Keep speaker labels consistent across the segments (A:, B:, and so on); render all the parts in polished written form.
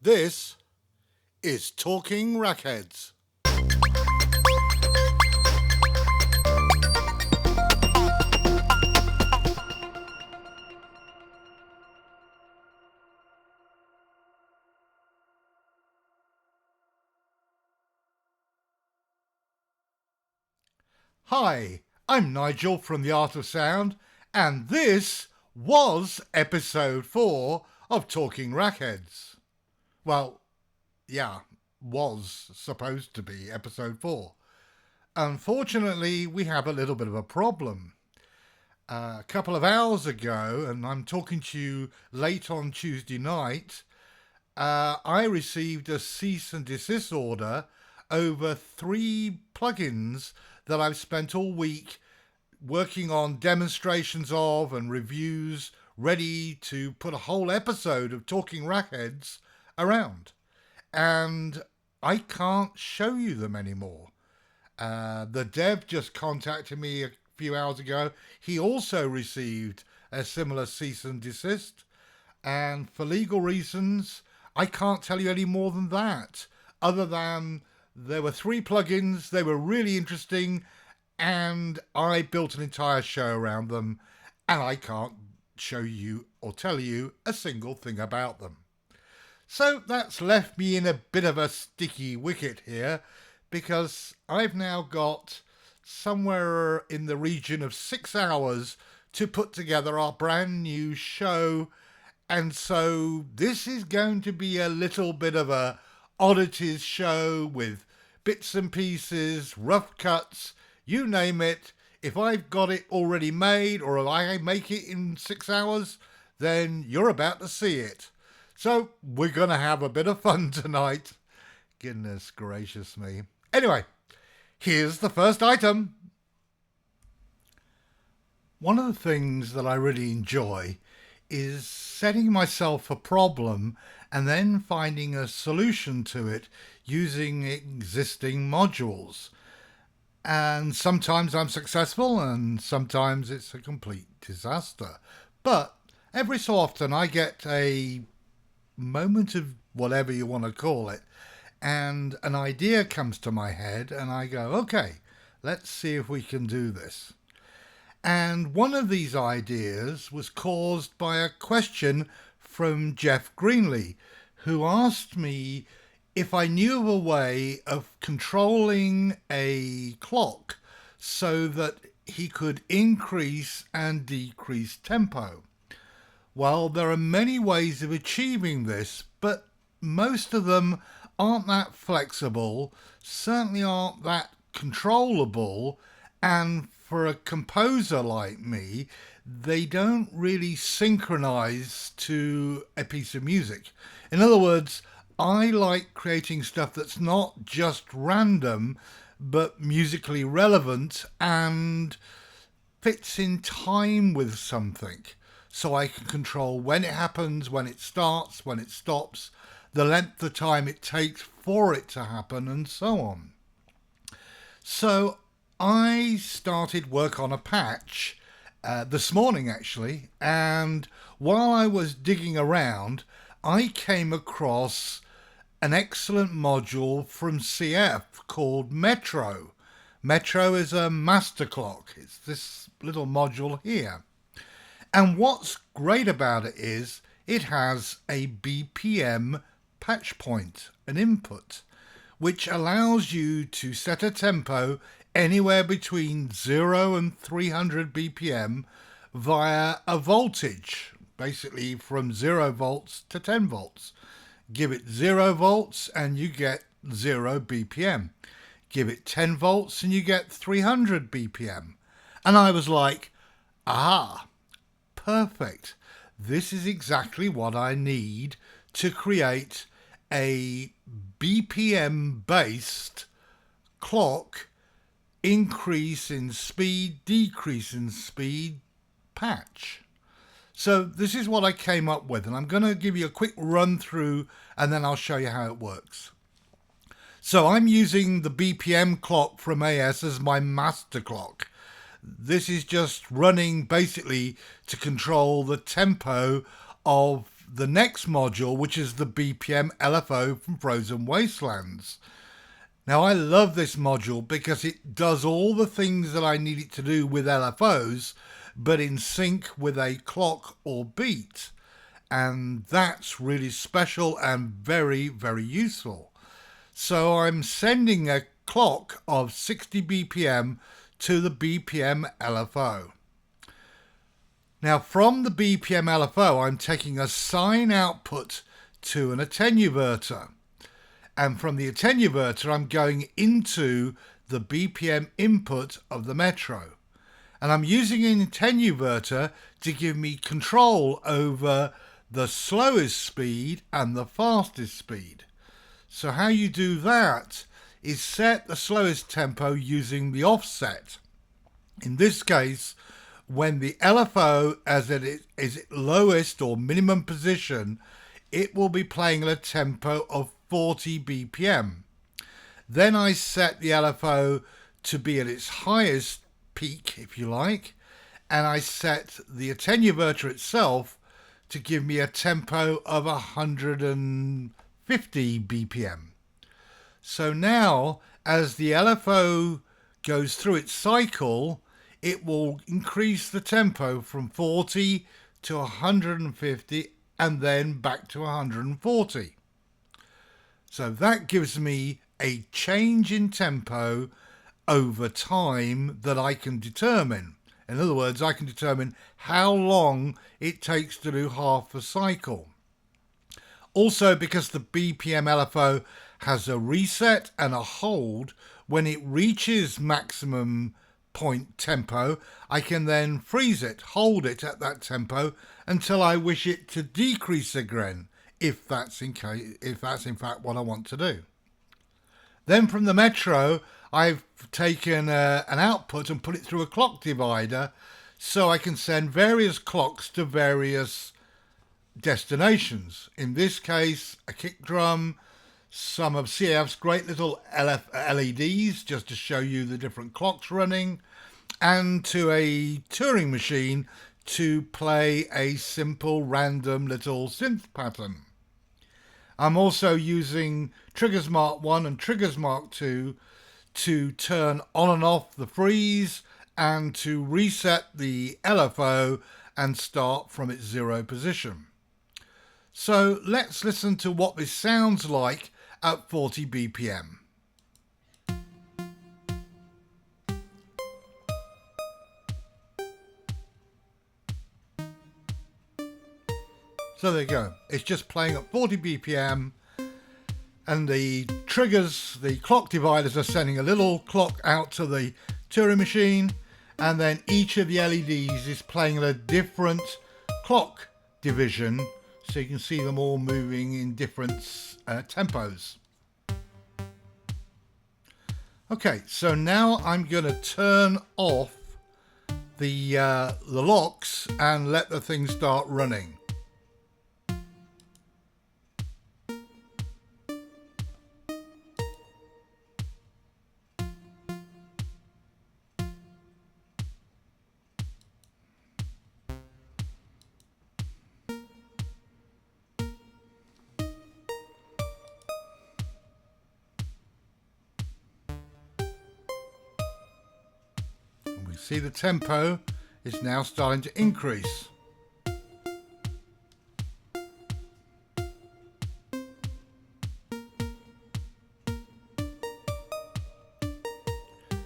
A: This is Talking Rackheads. Hi, I'm Nigel from The Art of Sound, and this was episode 4 of Talking Rackheads. Well, yeah, was supposed to be episode 4. Unfortunately, we have a little bit of a problem. A couple of hours ago, and I'm talking to you late on Tuesday night, I received a cease and desist order over 3 plugins that I've spent all week working on demonstrations of and reviews, ready to put a whole episode of Talking Rackheads around. And I can't show you them anymore. The dev just contacted me a few hours ago. He also received a similar cease and desist. And for legal reasons, I can't tell you any more than that, other than there were 3 plugins, they were really interesting, and I built an entire show around them, and I can't show you or tell you a single thing about them. So that's left me in a bit of a sticky wicket here, because I've now got somewhere in the region of 6 hours to put together our brand new show. And so this is going to be a little bit of a oddities show with bits and pieces, rough cuts, you name it. If I've got it already made or if I make it in 6 hours, then you're about to see it. So we're going to have a bit of fun tonight. Goodness gracious me. Anyway, here's the first item. One of the things that I really enjoy is setting myself a problem and then finding a solution to it using existing modules. And sometimes I'm successful and sometimes it's a complete disaster. But every so often I get a moment of whatever you want to call it, and an idea comes to my head and I go, okay, let's see if we can do this. And one of these ideas was caused by a question from Jeff Greenlee, who asked me if I knew of a way of controlling a clock so that he could increase and decrease tempo. Well, there are many ways of achieving this, but most of them aren't that flexible, certainly aren't that controllable, and for a composer like me, they don't really synchronize to a piece of music. In other words, I like creating stuff that's not just random, but musically relevant and fits in time with something. So I can control when it happens, when it starts, when it stops, the length of time it takes for it to happen, and so on. So I started work on a patch this morning actually, and while I was digging around, I came across an excellent module from CF called Metro. Metro is a master clock. It's this little module here. And what's great about it is it has a BPM patch point, an input, which allows you to set a tempo anywhere between 0 and 300 BPM via a voltage, basically from 0 volts to 10 volts. Give it 0 volts and you get 0 BPM. Give it 10 volts and you get 300 BPM. And I was like, aha, perfect. This is exactly what I need to create a BPM based clock increase in speed, decrease in speed patch. So this is what I came up with, and I'm going to give you a quick run through and then I'll show you how it works. So I'm using the BPM clock from AS as my master clock. This is just running basically to control the tempo of the next module, which is the BPM LFO from Frozen Wastelands. Now, I love this module because it does all the things that I need it to do with LFOs, but in sync with a clock or beat. And that's really special and very, very useful. So I'm sending a clock of 60 BPM to the BPM LFO. Now, from the BPM LFO, I'm taking a sine output to an attenuverter. And from the attenuverter, I'm going into the BPM input of the Metro. And I'm using an attenuverter to give me control over the slowest speed and the fastest speed. So how you do that is set the slowest tempo using the offset. In this case, when the LFO is its lowest or minimum position, it will be playing at a tempo of 40 BPM. Then I set the LFO to be at its highest peak, if you like, and I set the attenuverter itself to give me a tempo of 150 BPM. So now, as the LFO goes through its cycle, it will increase the tempo from 40 to 150 and then back to 140. So that gives me a change in tempo over time that I can determine. In other words, I can determine how long it takes to do half a cycle. Also, because the BPM LFO has a reset and a hold, when it reaches maximum point tempo, I can then freeze it, hold it at that tempo until I wish it to decrease again, if that's in fact what I want to do. Then from the Metro, I've taken an output and put it through a clock divider so I can send various clocks to various destinations. In this case, a kick drum, some of CAF's great little LEDs just to show you the different clocks running, and to a Turing machine to play a simple random little synth pattern. I'm also using Triggers Mark 1 and Triggers Mark 2 to turn on and off the freeze and to reset the LFO and start from its zero position. So let's listen to what this sounds like at 40 BPM. So there you go. It's just playing at 40 BPM, and the triggers, the clock dividers are sending a little clock out to the Turing machine, and then each of the LEDs is playing at a different clock division, so you can see them all moving in different tempos. Okay, so now I'm going to turn off the locks and let the thing start running. We see the tempo is now starting to increase.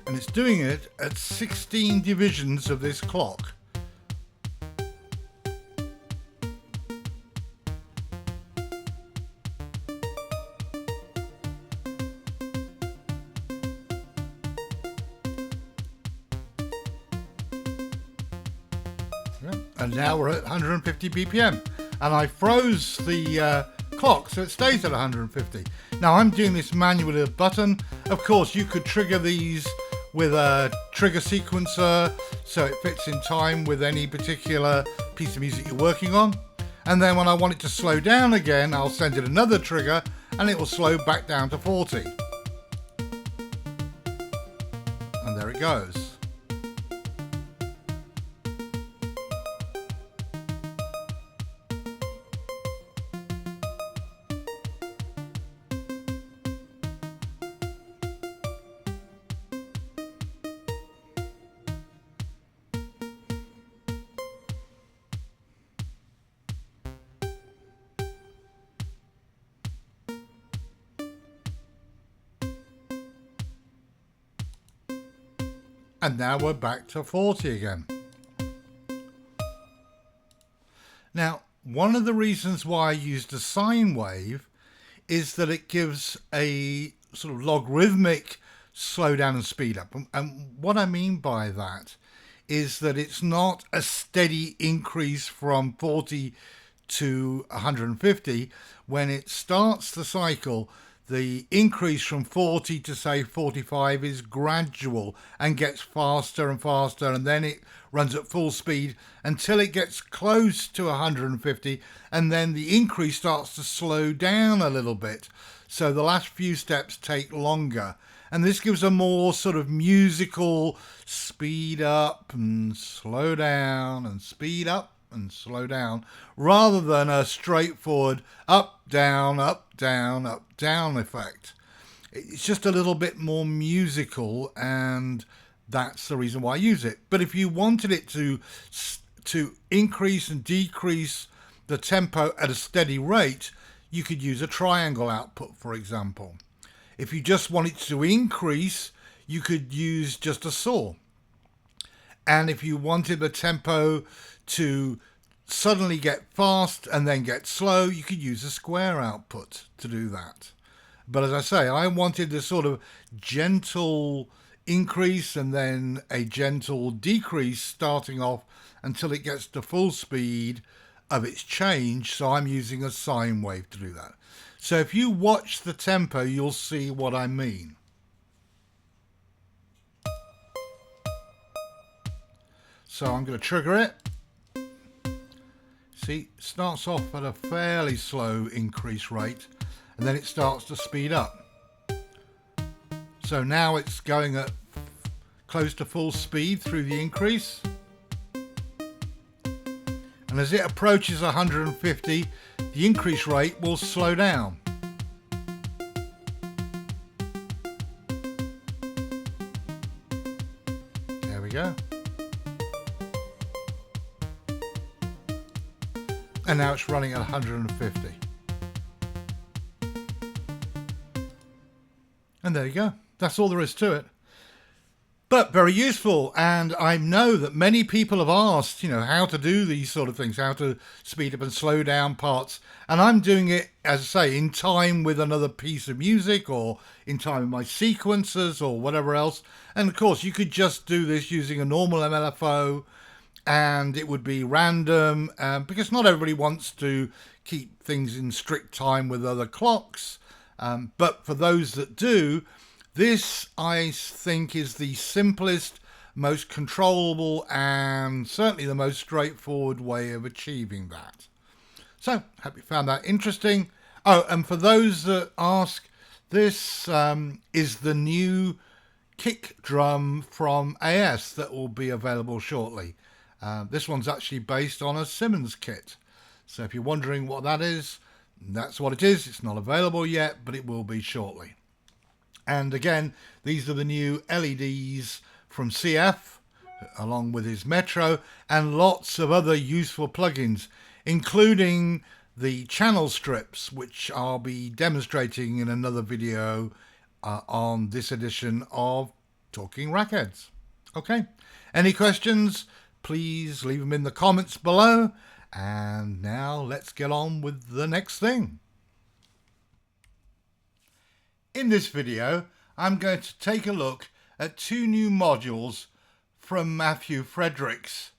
A: And it's doing it at 16 divisions of this clock. And now we're at 150 BPM, and I froze the clock so it stays at 150. Now I'm doing this manually with a button. Of course, you could trigger these with a trigger sequencer so it fits in time with any particular piece of music you're working on. And then when I want it to slow down again, I'll send it another trigger and it will slow back down to 40. And there it goes. And now we're back to 40 again. Now, one of the reasons why I used a sine wave is that it gives a sort of logarithmic slow down and speed up. And what I mean by that is that it's not a steady increase from 40 to 150. When it starts the cycle, the increase from 40 to say 45 is gradual and gets faster and faster, and then it runs at full speed until it gets close to 150, and then the increase starts to slow down a little bit. So the last few steps take longer, and this gives a more sort of musical speed up and slow down and speed up and slow down, rather than a straightforward up, down, up, down, up, down effect. It's just a little bit more musical, and that's the reason why I use it. But if you wanted it to increase and decrease the tempo at a steady rate, you could use a triangle output, for example. If you just want it to increase, you could use just a saw. And if you wanted the tempo to suddenly get fast and then get slow, you could use a square output to do that. But as I say, I wanted this sort of gentle increase and then a gentle decrease starting off until it gets to full speed of its change. So I'm using a sine wave to do that. So if you watch the tempo, you'll see what I mean. So I'm going to trigger it. See, it starts off at a fairly slow increase rate, and then it starts to speed up. So now it's going at close to full speed through the increase. And as it approaches 150, the increase rate will slow down. There we go. And now it's running at 150. And there you go. That's all there is to it. But very useful. And I know that many people have asked, how to do these sort of things, how to speed up and slow down parts. And I'm doing it, as I say, in time with another piece of music or in time with my sequencers or whatever else. And of course, you could just do this using a normal MLFO, and it would be random because not everybody wants to keep things in strict time with other clocks. But for those that do, this I think is the simplest, most controllable, and certainly the most straightforward way of achieving that. So, hope you found that interesting. Oh, and for those that ask, this is the new kick drum from AS that will be available shortly. This one's actually based on a Simmons kit. So if you're wondering what that is, that's what it is. It's not available yet, but it will be shortly. And again, these are the new LEDs from CF, along with his Metro, and lots of other useful plugins, including the channel strips, which I'll be demonstrating in another video on this edition of Talking Rackheads. Okay, any questions? Please leave them in the comments below. And now let's get on with the next thing. In this video, I'm going to take a look at two new modules from Matthew Friedrichs.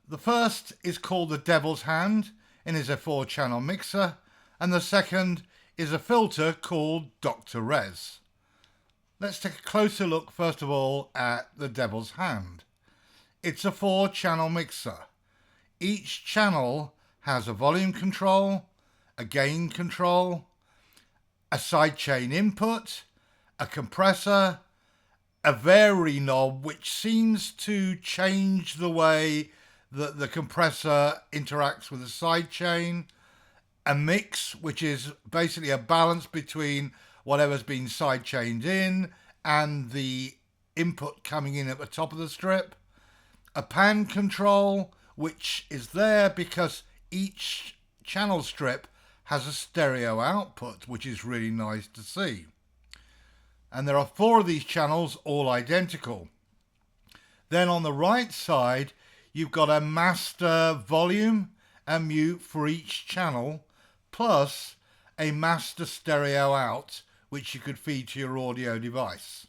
A: The first is called the Devil's Hand and is a 4-channel mixer, and the second is a filter called Dr. Res. Let's take a closer look first of all at the Devil's Hand. It's a 4-channel mixer. Each channel has a volume control, a gain control, a sidechain input, a compressor, a vary knob which seems to change the way that the compressor interacts with the sidechain, a mix which is basically a balance between whatever's been sidechained in and the input coming in at the top of the strip, a pan control which is there because each channel strip has a stereo output, which is really nice to see. And there are 4 of these channels, all identical. Then on the right side, you've got a master volume and mute for each channel, plus a master stereo out, which you could feed to your audio device.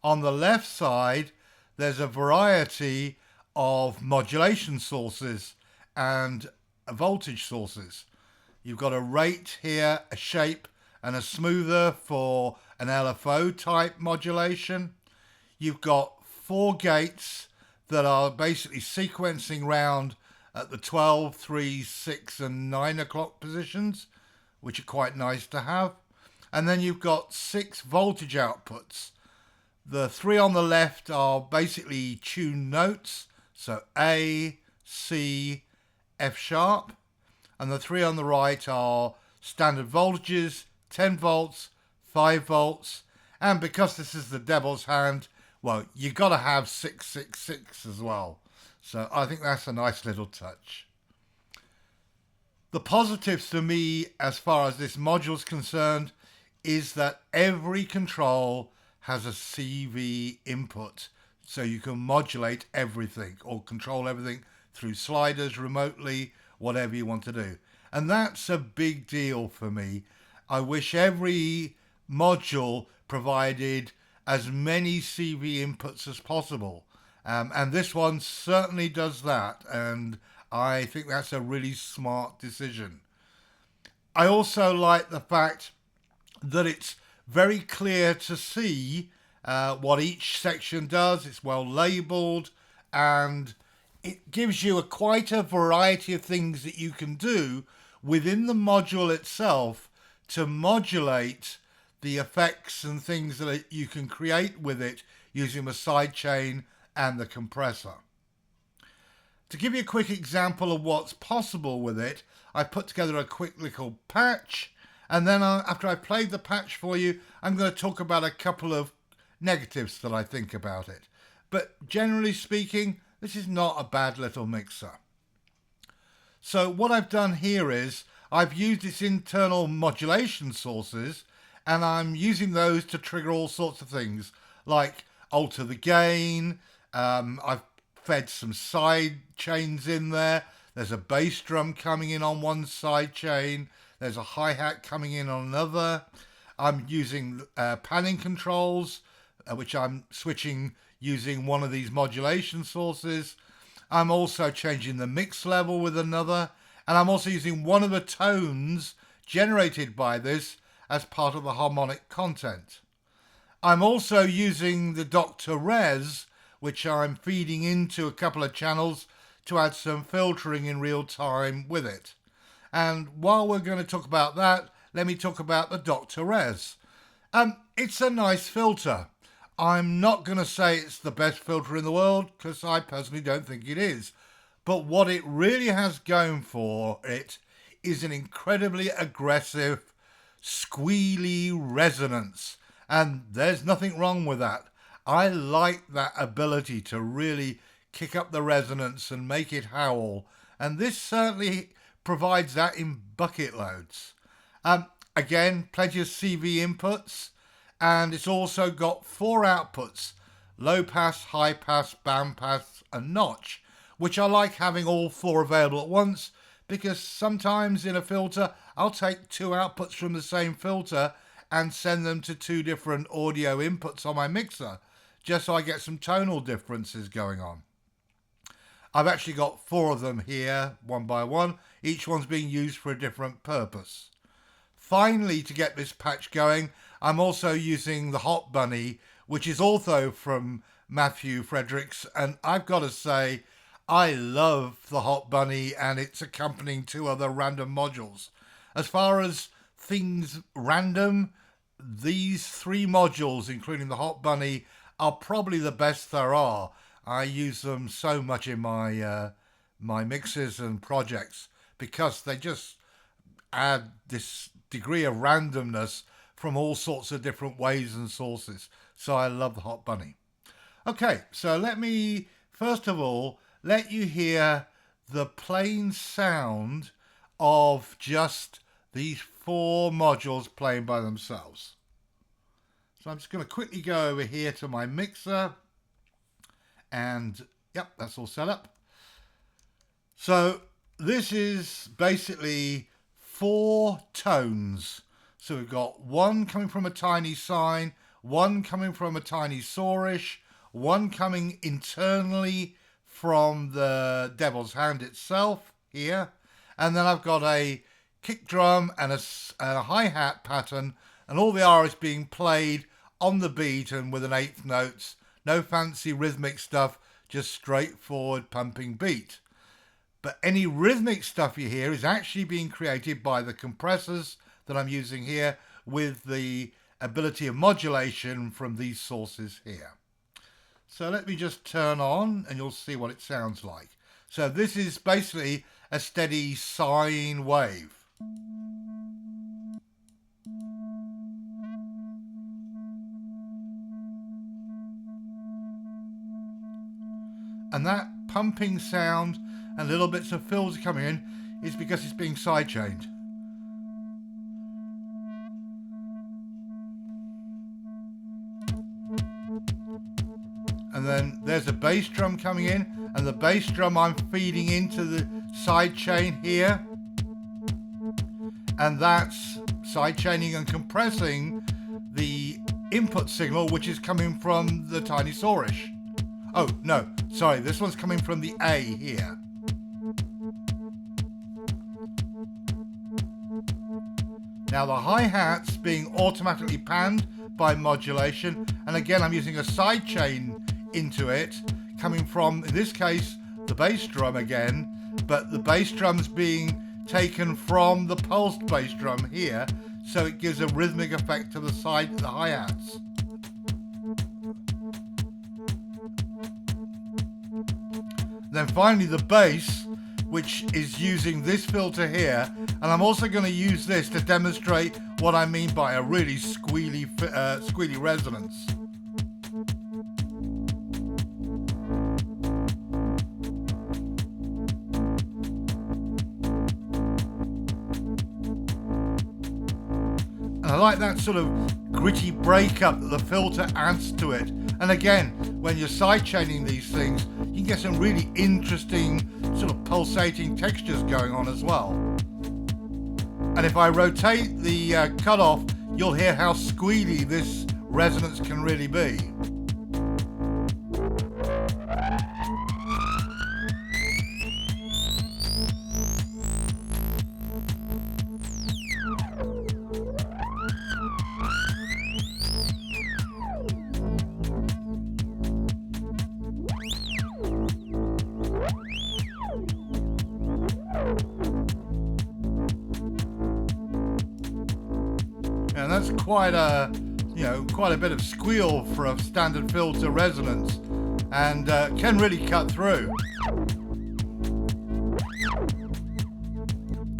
A: On the left side, there's a variety of modulation sources and voltage sources. You've got a rate here, a shape, and a smoother for an LFO type modulation. You've got 4 gates that are basically sequencing round at the 12, 3, 6 and 9 o'clock positions, which are quite nice to have. And then you've got 6 voltage outputs. The 3 on the left are basically tuned notes, so A, C, F sharp. And the 3 on the right are standard voltages, 10 volts, 5 volts. And because this is the devil's hand, well, you've got to have 666 as well. So I think that's a nice little touch. The positives to me, as far as this module is concerned, is that every control has a CV input. So you can modulate everything or control everything through sliders remotely, whatever you want to do. And that's a big deal for me. I wish every module provided as many CV inputs as possible. And this one certainly does that. And I think that's a really smart decision. I also like the fact that it's very clear to see what each section does. It's well labeled, and it gives you quite a variety of things that you can do within the module itself to modulate the effects and things that you can create with it using the sidechain and the compressor. To give you a quick example of what's possible with it, I put together a quick little patch, and then after I've played the patch for you, I'm going to talk about a couple of negatives that I think about it. But generally speaking, this is not a bad little mixer. So what I've done here is I've used its internal modulation sources, and I'm using those to trigger all sorts of things like alter the gain. I've fed some side chains in there. There's a bass drum coming in on one side chain. There's a hi-hat coming in on another. I'm using panning controls, which I'm switching using one of these modulation sources. I'm also changing the mix level with another. And I'm also using one of the tones generated by this as part of the harmonic content. I'm also using the Dr. Res, which I'm feeding into a couple of channels to add some filtering in real time with it. And while we're going to talk about that, let me talk about the Dr. Res. It's a nice filter. I'm not going to say it's the best filter in the world, because I personally don't think it is. But what it really has going for it is an incredibly aggressive, squealy resonance. And there's nothing wrong with that. I like that ability to really kick up the resonance and make it howl. And this certainly provides that in bucket loads. Again, plenty of CV inputs. And it's also got 4 outputs: low pass, high pass, band pass, and notch, which I like having all 4 available at once, because sometimes in a filter I'll take 2 outputs from the same filter and send them to 2 different audio inputs on my mixer, just so I get some tonal differences going on. I've actually got 4 of them here, one by one. Each one's being used for a different purpose. Finally, to get this patch going, I'm also using the Hot Bunny, which is also from Matthew Friedrichs, and I've got to say, I love the Hot Bunny and its accompanying 2 other random modules. As far as things random, these 3 modules, including the Hot Bunny, are probably the best there are. I use them so much in my my mixes and projects because they just add this degree of randomness from all sorts of different ways and sources. So I love the Hot Bunny. Okay, so let me first of all let you hear the plain sound of just these 4 modules playing by themselves. So I'm just going to quickly go over here to my mixer, And yep, that's all set up. So this is basically 4 tones. So we've got one coming from a tiny sine, one coming from a tiny sourish, one coming internally from the devil's hand itself here, and then I've got a kick drum and a hi-hat pattern, and all they are is being played on the beat and with an eighth notes. No fancy rhythmic stuff, just straightforward pumping beat. But any rhythmic stuff you hear is actually being created by the compressors that I'm using here with the ability of modulation from these sources here. So let me just turn on and you'll see what it sounds like. So this is basically a steady sine wave. And that pumping sound and little bits of fills coming in is because it's being sidechained. And then there's a bass drum coming in, and the bass drum I'm feeding into the sidechain here. And that's sidechaining and compressing the input signal, which is coming from the tiny sourish. Oh, no, sorry, this one's coming from the A here. Now the hi-hat's being automatically panned by modulation, and again I'm using a sidechain into it, coming from, in this case, the bass drum again, but the bass drum's being taken from the pulsed bass drum here, so it gives a rhythmic effect to the hi-hats. Then finally the bass, which is using this filter here, and I'm also going to use this to demonstrate what I mean by a really squealy resonance. And I like that sort of gritty breakup that the filter adds to it. And again, when you're sidechaining these things, you can get some really interesting sort of pulsating textures going on as well. And if I rotate the cutoff, you'll hear how squealy this resonance can really be. And that's quite a bit of squeal for a standard filter resonance, and can really cut through.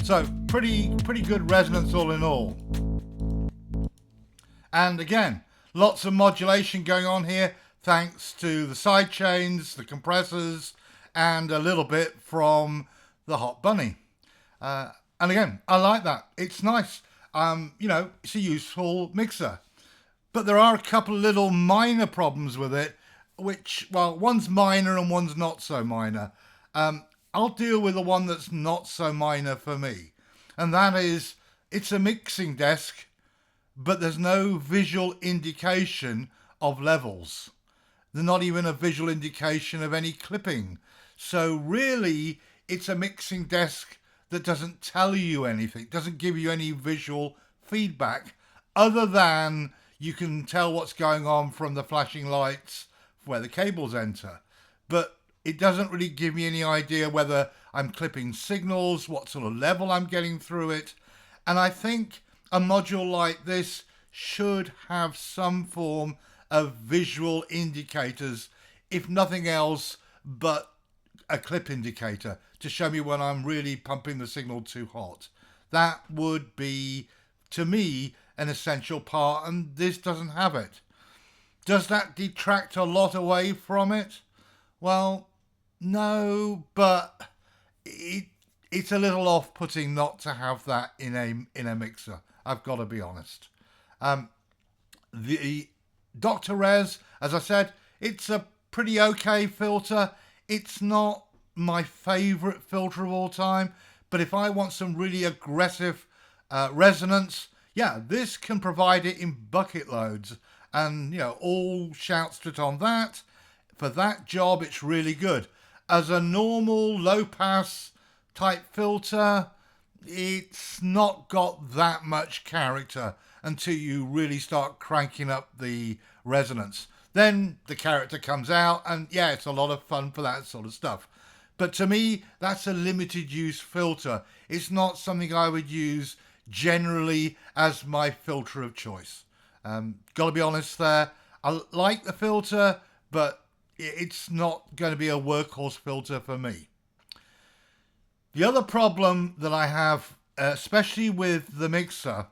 A: So pretty good resonance all in all. And again, lots of modulation going on here thanks to the side chains, the compressors, and a little bit from the Hot Bunny. And again, I like that. It's nice. It's a useful mixer. But there are a couple of little minor problems with it, which, well, one's minor and one's not so minor. I'll deal with the one that's not so minor for me. And that is, it's a mixing desk, but there's no visual indication of levels. There's not even a visual indication of any clipping. So really, it's a mixing desk that doesn't tell you anything, doesn't give you any visual feedback, other than you can tell what's going on from the flashing lights where the cables enter. But it doesn't really give me any idea whether I'm clipping signals, what sort of level I'm getting through it. And I think a module like this should have some form of visual indicators, if nothing else but a clip indicator to show me when I'm really pumping the signal too hot. That would be, to me, an essential part, and this doesn't have it. Does that detract a lot away from it? Well, no, but it's a little off-putting not to have that in a mixer. I've got to be honest. The Dr. Res, as I said, it's a pretty okay filter. It's not my favorite filter of all time, but if I want some really aggressive resonance, yeah, this can provide it in bucket loads. And, all shouts to it on that. For that job, it's really good. As a normal low pass type filter, it's not got that much character until you really start cranking up the resonance. Then the character comes out, and yeah, it's a lot of fun for that sort of stuff. But to me, that's a limited use filter. It's not something I would use generally as my filter of choice. Gotta be honest there. I like the filter, but it's not going to be a workhorse filter for me. The other problem that I have, especially with the mixer,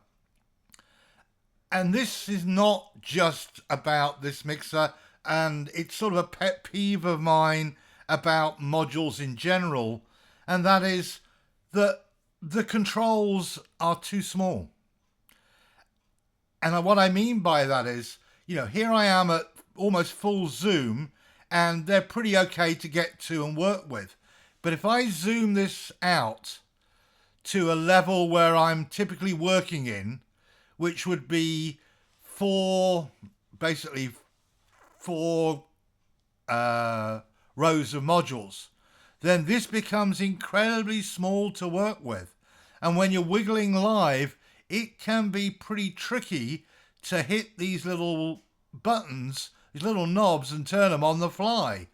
A: and this is not just about this mixer, and it's sort of a pet peeve of mine about modules in general, and that is that the controls are too small. And what I mean by that is, here I am at almost full zoom, and they're pretty okay to get to and work with. But if I zoom this out to a level where I'm typically working in, which would be four rows of modules, then this becomes incredibly small to work with. And when you're wiggling live, it can be pretty tricky to hit these little buttons, these little knobs, and turn them on the fly.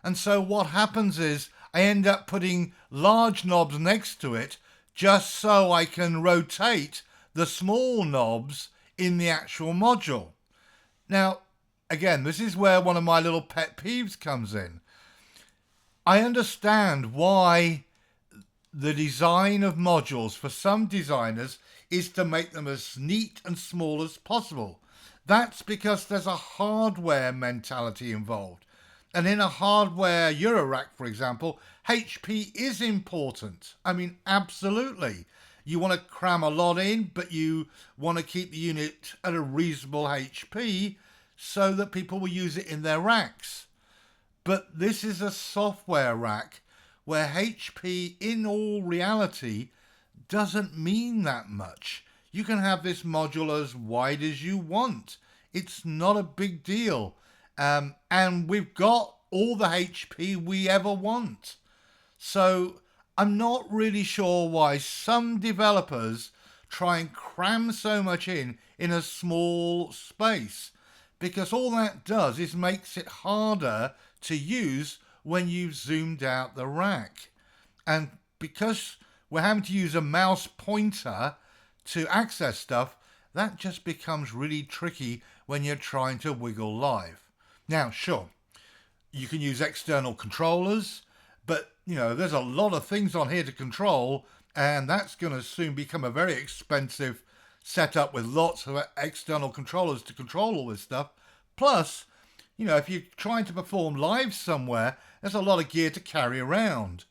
A: And so what happens is I end up putting large knobs next to it just so I can rotate the small knobs in the actual module. Now, again, this is where one of my little pet peeves comes in. I understand why the design of modules for some designers is to make them as neat and small as possible. That's because there's a hardware mentality involved. And in a hardware Eurorack, for example, HP is important. I mean, absolutely. You want to cram a lot in, but you want to keep the unit at a reasonable HP so that people will use it in their racks. But this is a software rack where HP, in all reality, doesn't mean that much. You can have this module as wide as you want. It's not a big deal. And we've got all the HP we ever want. So I'm not really sure why some developers try and cram so much in a small space, because all that does is makes it harder to use when you've zoomed out the rack. And because we're having to use a mouse pointer to access stuff, that just becomes really tricky when you're trying to wiggle live. Now, sure, you can use external controllers, but there's a lot of things on here to control, and that's going to soon become a very expensive setup with lots of external controllers to control all this stuff. Plus, if you're trying to perform live somewhere, there's a lot of gear to carry around.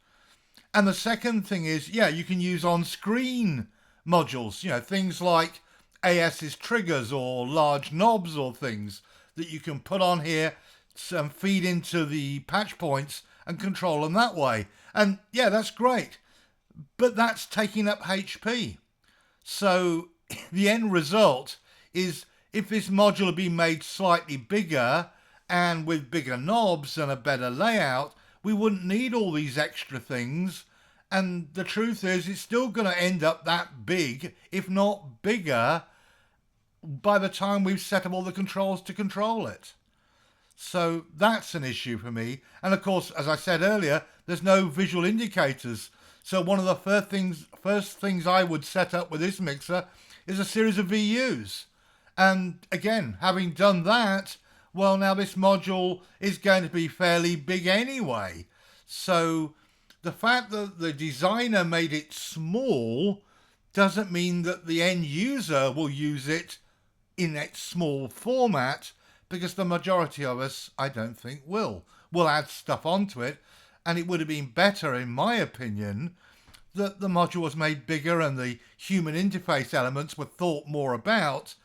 A: And the second thing is, you can use on-screen modules, things like AS's triggers or large knobs or things that you can put on here, some feed into the patch points and control them that way. And that's great. But that's taking up HP. So the end result is, if this module had been made slightly bigger and with bigger knobs and a better layout, we wouldn't need all these extra things. And the truth is, it's still going to end up that big, if not bigger, by the time we've set up all the controls to control it. So that's an issue for me. And of course, as I said earlier, there's no visual indicators. So one of the first things I would set up with this mixer is a series of VUs. And again, having done that, well, now this module is going to be fairly big anyway. So the fact that the designer made it small doesn't mean that the end user will use it in its small format, because the majority of us, I don't think, will. We'll add stuff onto it, and it would have been better, in my opinion, that the module was made bigger and the human interface elements were thought more about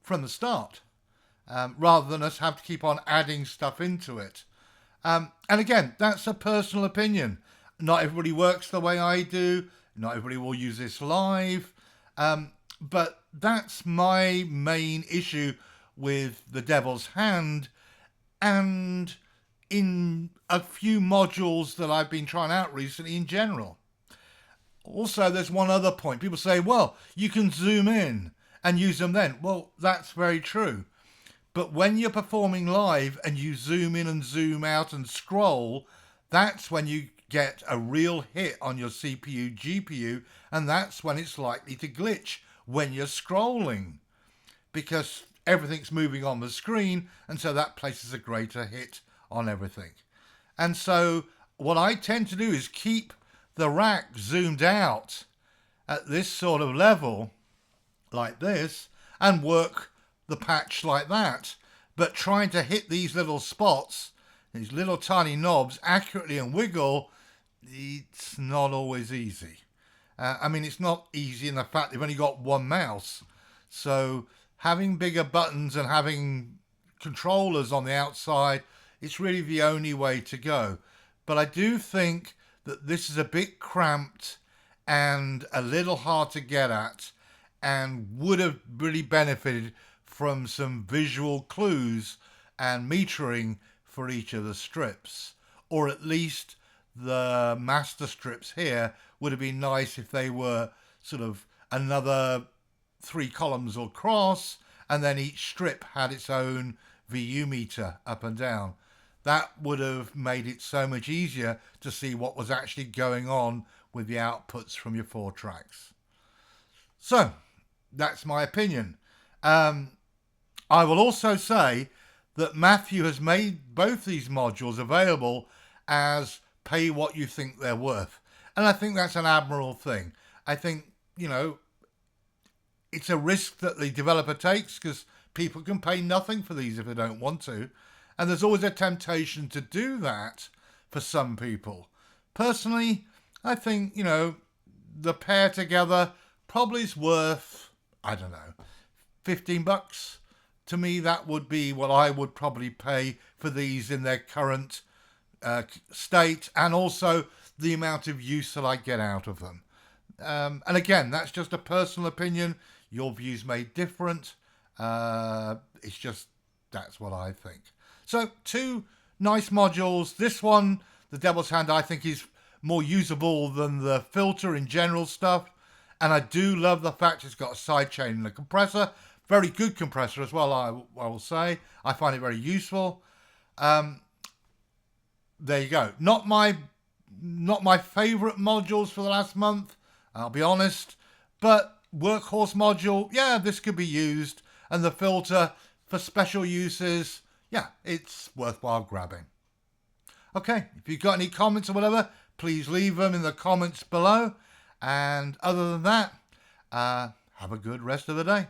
A: from the start, rather than us have to keep on adding stuff into it. And again, that's a personal opinion. Not everybody works the way I do. Not everybody will use this live. But that's my main issue with the Devil's Hand, and in a few modules that I've been trying out recently in general. Also, there's one other point. People say, well, you can zoom in and use them then. Well, that's very true. But when you're performing live and you zoom in and zoom out and scroll, that's when you get a real hit on your CPU, GPU, and that's when it's likely to glitch when you're scrolling, because everything's moving on the screen, and so that places a greater hit on everything. And so what I tend to do is keep the rack zoomed out at this sort of level, like this, and work the patch like that. But trying to hit these little spots, these little tiny knobs, accurately and wiggle, it's not always easy. I mean, it's not easy in the fact they've only got one mouse. So having bigger buttons and having controllers on the outside, it's really the only way to go. But I do think that this is a bit cramped and a little hard to get at, and would have really benefited from some visual clues and metering for each of the strips. Or at least the master strips here would have been nice if they were sort of another 3 columns across, and then each strip had its own VU meter up and down. That would have made it so much easier to see what was actually going on with the outputs from your 4 tracks. So, that's my opinion. I will also say that Matthew has made both these modules available as pay what you think they're worth. And I think that's an admirable thing. I think, it's a risk that the developer takes, because people can pay nothing for these if they don't want to. And there's always a temptation to do that for some people. Personally, I think, the pair together probably is worth, I don't know, $15. To me, that would be what I would probably pay for these in their current state, and also the amount of use that I get out of them. And again, that's just a personal opinion. Your views may be different. It's just, that's what I think. So 2 nice modules. This one, the Devil's Hand, I think is more usable than the filter in general stuff. And I do love the fact it's got a sidechain and a compressor. Very good compressor as well, I will say. I find it very useful. There you go. Not my favourite modules for the last month, I'll be honest. But workhorse module, yeah, this could be used. And the filter for special uses, yeah, it's worthwhile grabbing. Okay, if you've got any comments or whatever, please leave them in the comments below. And other than that, have a good rest of the day.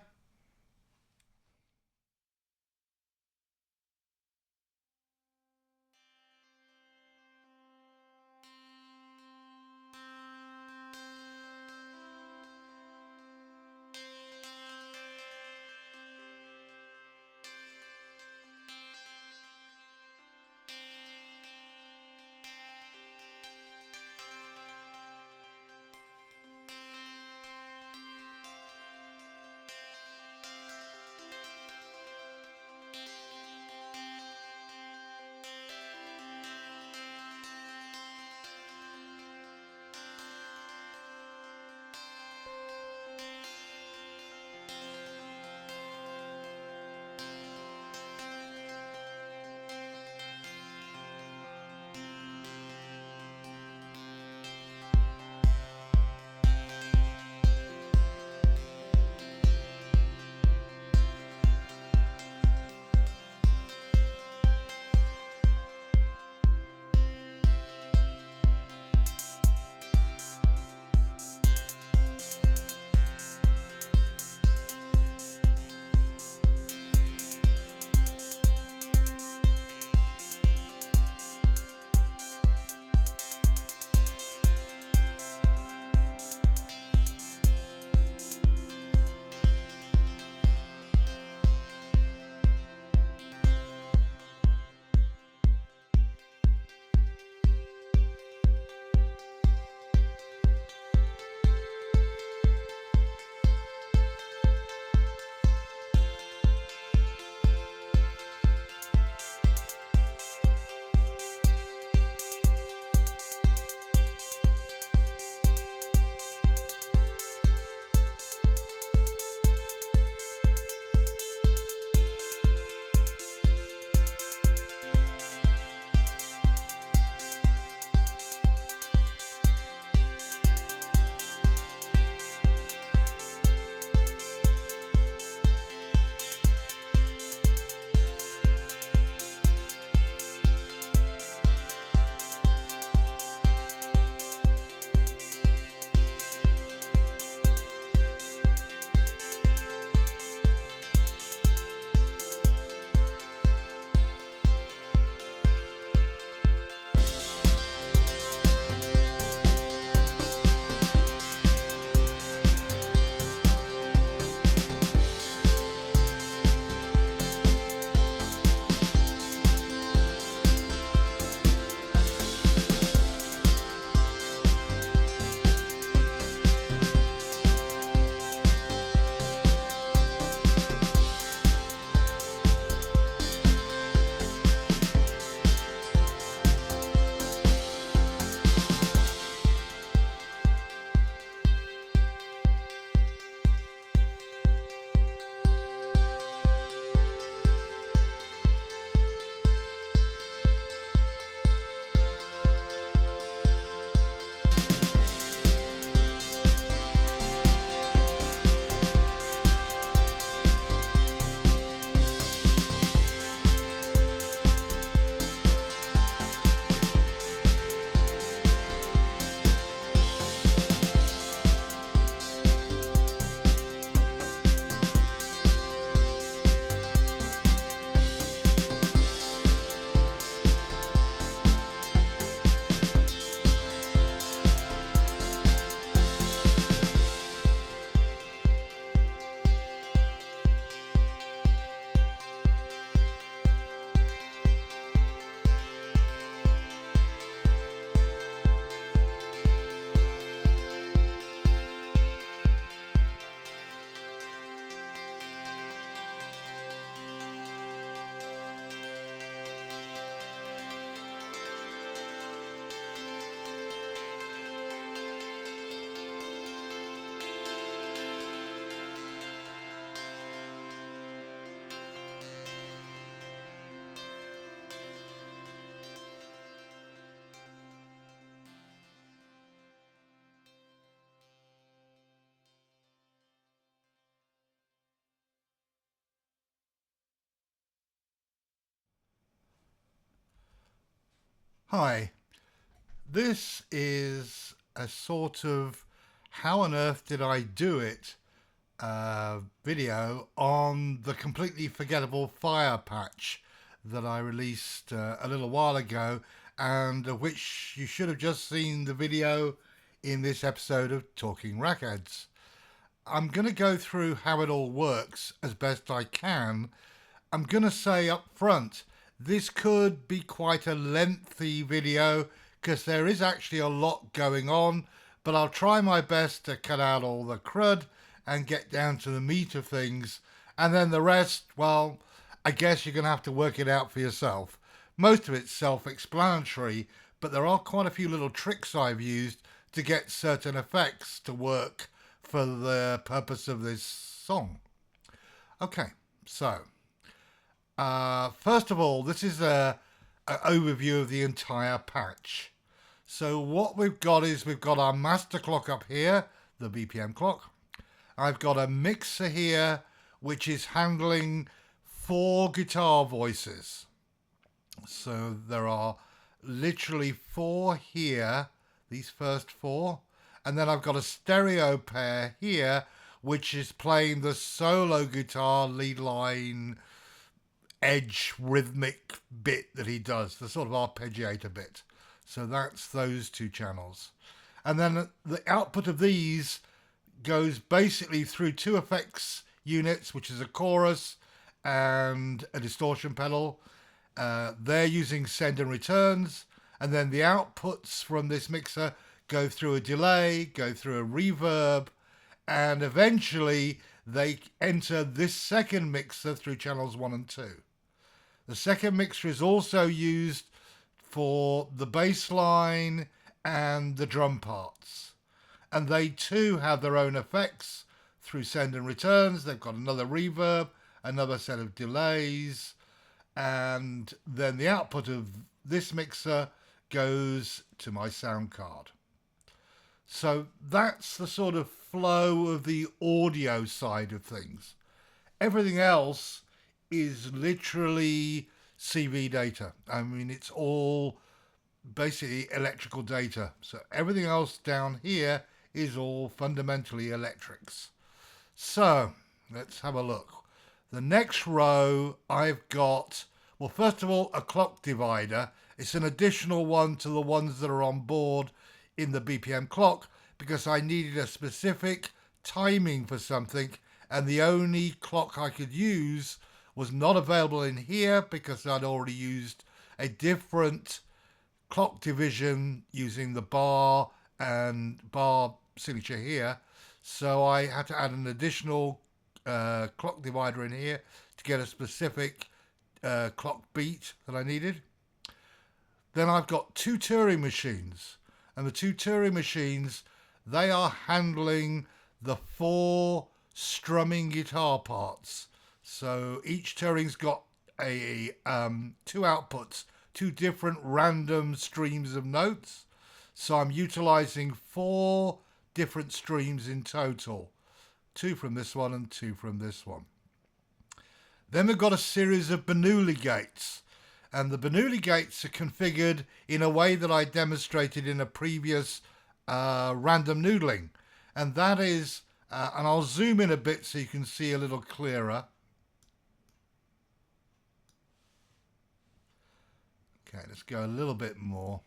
A: Hi, this is a sort of how on earth did I do it video on the completely forgettable fire patch that I released a little while ago, and of which you should have just seen the video in this episode of Talking Rackheads. I'm going to go through how it all works as best I can. I'm going to say up front, this could be quite a lengthy video because there is actually a lot going on, but I'll try my best to cut out all the crud and get down to the meat of things. And then the rest, well, I guess you're going to have to work it out for yourself. Most of it's self-explanatory, but there are quite a few little tricks I've used to get certain effects to work for the purpose of this song. Okay, so first of all, this is a overview of the entire patch. So what we've got is we've got our master clock up here, the BPM clock. I've got a mixer here which is handling 4 guitar voices. So there are literally 4 here, these first 4. And then I've got a stereo pair here which is playing the solo guitar lead line edge rhythmic bit that he does, the sort of arpeggiator bit. So that's those 2 channels. And then the output of these goes basically through 2 effects units, which is a chorus and a distortion pedal. They're using send and returns, and then the outputs from this mixer go through a delay, go through a reverb, and eventually they enter this second mixer through channels 1 and 2. The second mixer is also used for the bass line and the drum parts. And they too have their own effects through send and returns. They've got another reverb, another set of delays, and then the output of this mixer goes to my sound card. So that's the sort of flow of the audio side of things. Everything else is literally CV data. I mean, it's all basically electrical data. So everything else down here is all fundamentally electrics. So let's have a look. The next row I've got, well, first of all, a clock divider. It's an additional one to the ones that are on board in the BPM clock because I needed a specific timing for something, and the only clock I could use was not available in here because I'd already used a different clock division using the bar and bar signature here. So I had to add an additional clock divider in here to get a specific clock beat that I needed. Then I've got 2 Turing machines, and the 2 Turing machines, they are handling the 4 strumming guitar parts. So each Turing's got a 2 outputs, 2 different random streams of notes. So I'm utilizing 4 different streams in total. 2 from this one and 2 from this one. Then we've got a series of Bernoulli gates. And the Bernoulli gates are configured in a way that I demonstrated in a previous random noodling. And that is, and I'll zoom in a bit so you can see a little clearer. Okay, let's go a little bit more.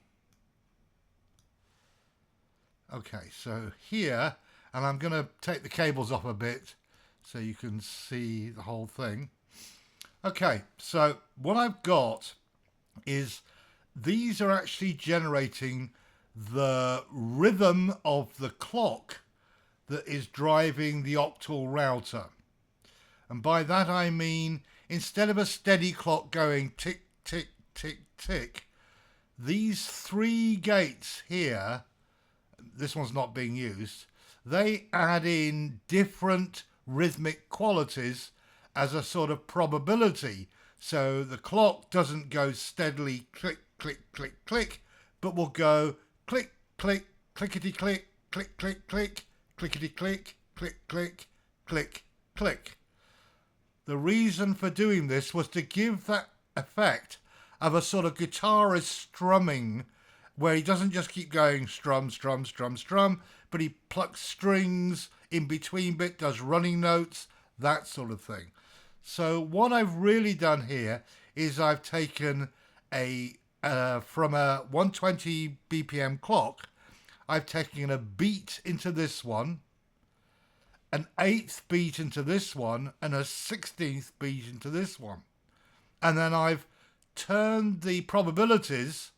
A: Okay, so here, and I'm going to take the cables off a bit so you can see the whole thing. Okay, so what I've got is these are actually generating the rhythm of the clock that is driving the octal router. And by that I mean, instead of a steady clock going tick, tick, tick, tick, these 3 gates here, this one's not being used, they add in different rhythmic qualities as a sort of probability. So the clock doesn't go steadily click, click, click, click, but will go click, click, clickety click, click, click, click, clickety click, click, click, click, click. The reason for doing this was to give that effect of a sort of guitarist strumming, where he doesn't just keep going strum, strum, strum, strum, but he plucks strings in between bit, does running notes, that sort of thing. So what I've really done here is I've taken from a 120 BPM clock, I've taken a beat into this one, an 8th beat into this one, and a 16th beat into this one. And then I've turned the probabilities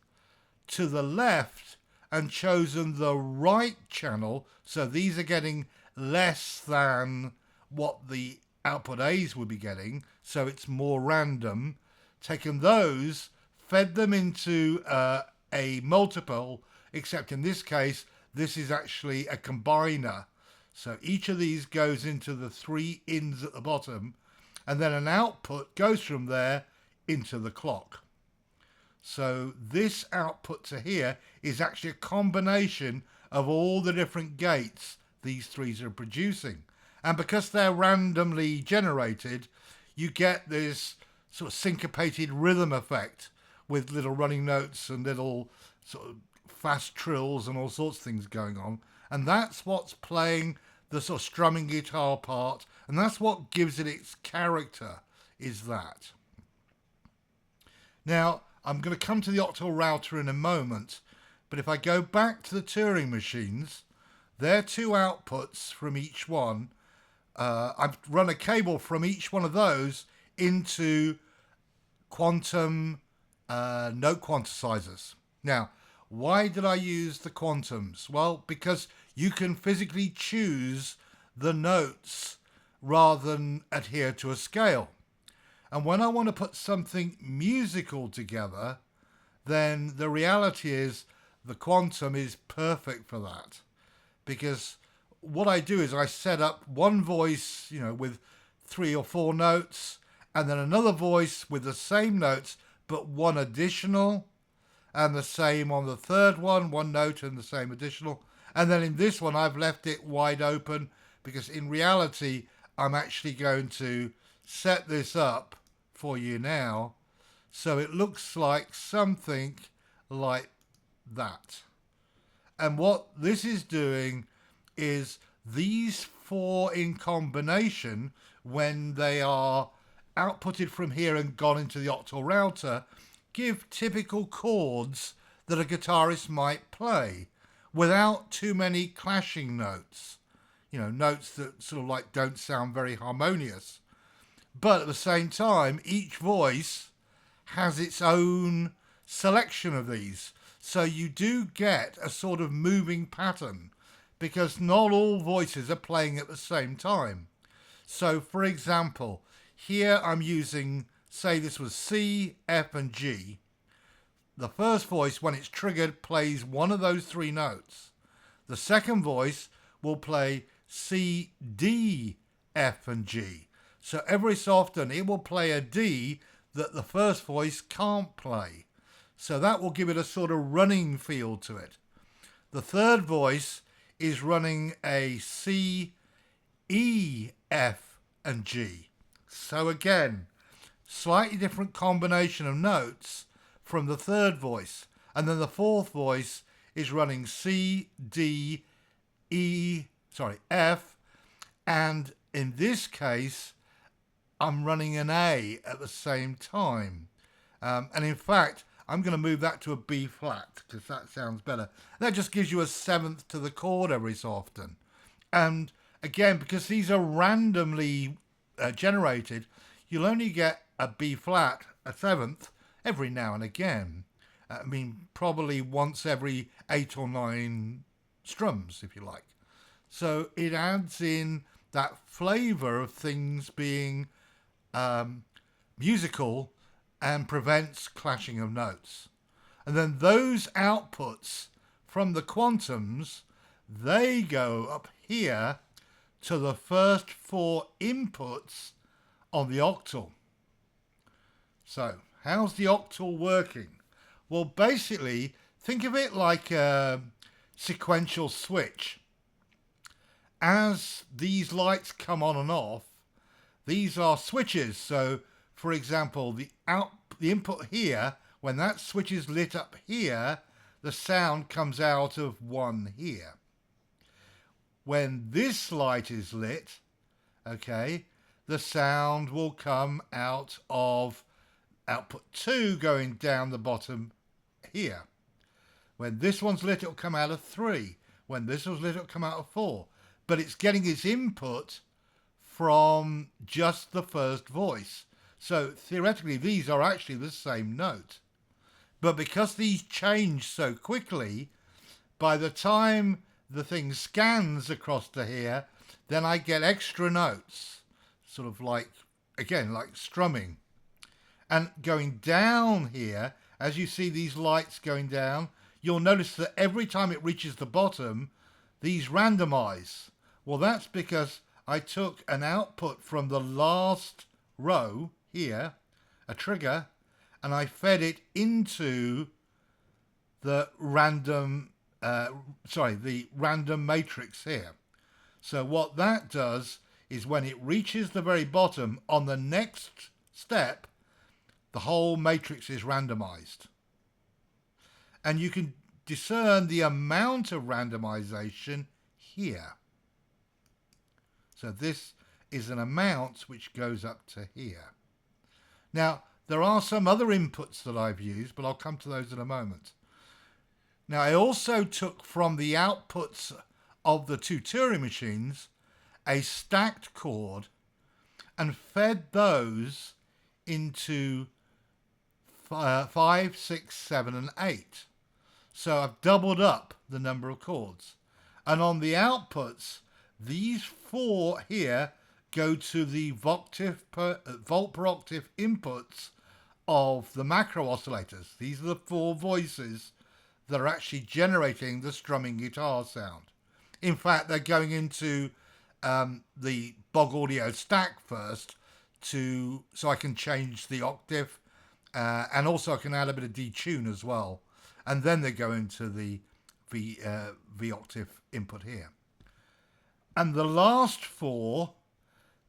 A: to the left and chosen the right channel. So these are getting less than what the output A's would be getting. So it's more random. Taken those, fed them into a multiple, except in this case, this is actually a combiner. So each of these goes into the 3 ins at the bottom, and then an output goes from there into the clock. So this output to here is actually a combination of all the different gates these threes are producing. And because they're randomly generated, you get this sort of syncopated rhythm effect with little running notes and little sort of fast trills and all sorts of things going on. And that's what's playing the sort of strumming guitar part, and that's what gives it its character, is that. Now, I'm going to come to the octal router in a moment, but if I go back to the Turing machines, there are 2 outputs from each one. I've run a cable from each one of those into quantum note quantizers. Now, why did I use the quantums? Well, because you can physically choose the notes rather than adhere to a scale. And when I want to put something musical together, then the reality is the quantum is perfect for that. Because what I do is I set up one voice, with 3 or 4 notes, and then another voice with the same notes, but one additional, and the same on the third one note and the same additional. And then in this one, I've left it wide open because in reality, I'm actually going to set this up for you now. So it looks like something like that. And what this is doing is these 4 in combination, when they are outputted from here and gone into the octal router, give typical chords that a guitarist might play without too many clashing notes. Notes that sort of like don't sound very harmonious. But at the same time, each voice has its own selection of these. So you do get a sort of moving pattern because not all voices are playing at the same time. So for example, here I'm using, say this was C, F and G. The first voice, when it's triggered, plays one of those 3 notes. The second voice will play C, D, F and G. So every so often it will play a D that the first voice can't play. So that will give it a sort of running feel to it. The third voice is running a C, E, F and G. So again, slightly different combination of notes from the third voice. And then the fourth voice is running C, D, F. And in this case, I'm running an A at the same time. And in fact, I'm going to move that to a B flat because that sounds better. That just gives you a 7th to the chord every so often. And again, because these are randomly generated, you'll only get a B flat, a 7th, every now and again. Probably once every 8 or 9 strums, if you like. So it adds in that flavour of things being musical and prevents clashing of notes. And then those outputs from the quantums, they go up here to the first 4 inputs on the octal. So how's the octal working? Well, basically, think of it like a sequential switch. As these lights come on and off, these are switches. So, for example, the input here When that switch is lit up here, the sound comes out of one here. When this light is lit, okay, the sound will come out of output 2 going down the bottom here. When this one's lit, it'll come out of 3. When this one's lit, it'll come out of 4. But it's getting its input from just the first voice. So theoretically, these are actually the same note. But because these change so quickly, by the time the thing scans across to here, then I get extra notes, sort of like, again, like strumming. And going down here, as you see these lights going down, you'll notice that every time it reaches the bottom, these randomize. Well, that's because I took an output from the last row here, a trigger, and I fed it into the random matrix here. So what that does is when it reaches the very bottom, on the next step, the whole matrix is randomized. And you can discern the amount of randomization here. So this is an amount which goes up to here. Now, there are some other inputs that I've used, but I'll come to those in a moment. Now, I also took from the outputs of the two Turing machines a stacked chord and fed those into 5, 6, 7, and 8. So I've doubled up the number of chords. And on the outputs, these 4 here go to the volt per octave inputs of the macro oscillators. These are the 4 voices that are actually generating the strumming guitar sound. In fact, they're going into the Bog Audio stack first so I can change the octave, and also I can add a bit of detune as well. And then they go into the V octave input here. And the last 4,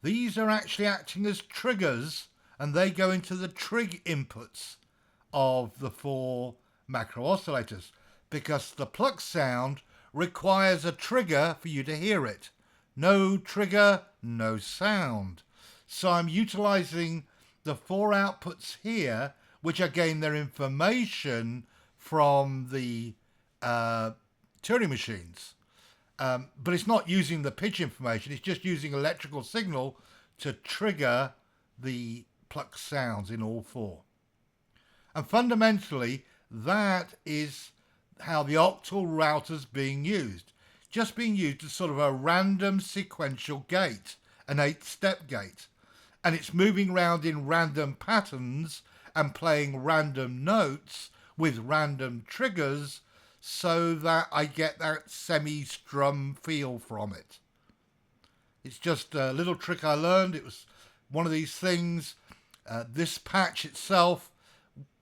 A: these are actually acting as triggers, and they go into the trig inputs of the 4 macro oscillators, because the pluck sound requires a trigger for you to hear it. No trigger, no sound. So I'm utilizing the 4 outputs here, which again, their information from the Turing machines. But it's not using the pitch information, it's just using electrical signal to trigger the pluck sounds in all 4. And fundamentally, that is how the octal router's being used. Just being used as sort of a random sequential gate, an 8-step gate. And it's moving around in random patterns and playing random notes with random triggers so that I get that semi-strum feel from it. It's just a little trick I learned. It was one of these things. This patch itself,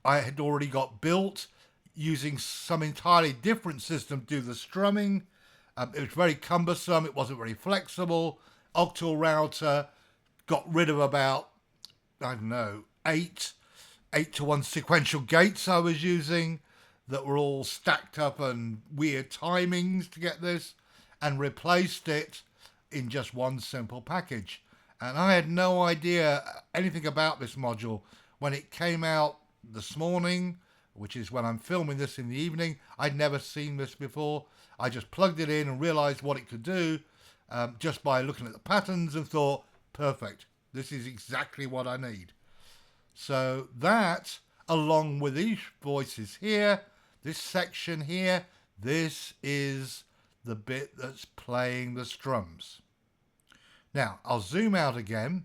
A: I had already got built using some entirely different system to do the strumming. It was very cumbersome. It wasn't very flexible. Octal router got rid of about, I don't know, 8 to 1 sequential gates I was using that were all stacked up and weird timings to get this, and replaced it in just one simple package. And I had no idea anything about this module when it came out this morning, which is when I'm filming this in the evening. I'd never seen this before. I just plugged it in and realized what it could do just by looking at the patterns, and thought, perfect, this is exactly what I need. So that, along with these voices here, this section here, this is the bit that's playing the strums. Now, I'll zoom out again.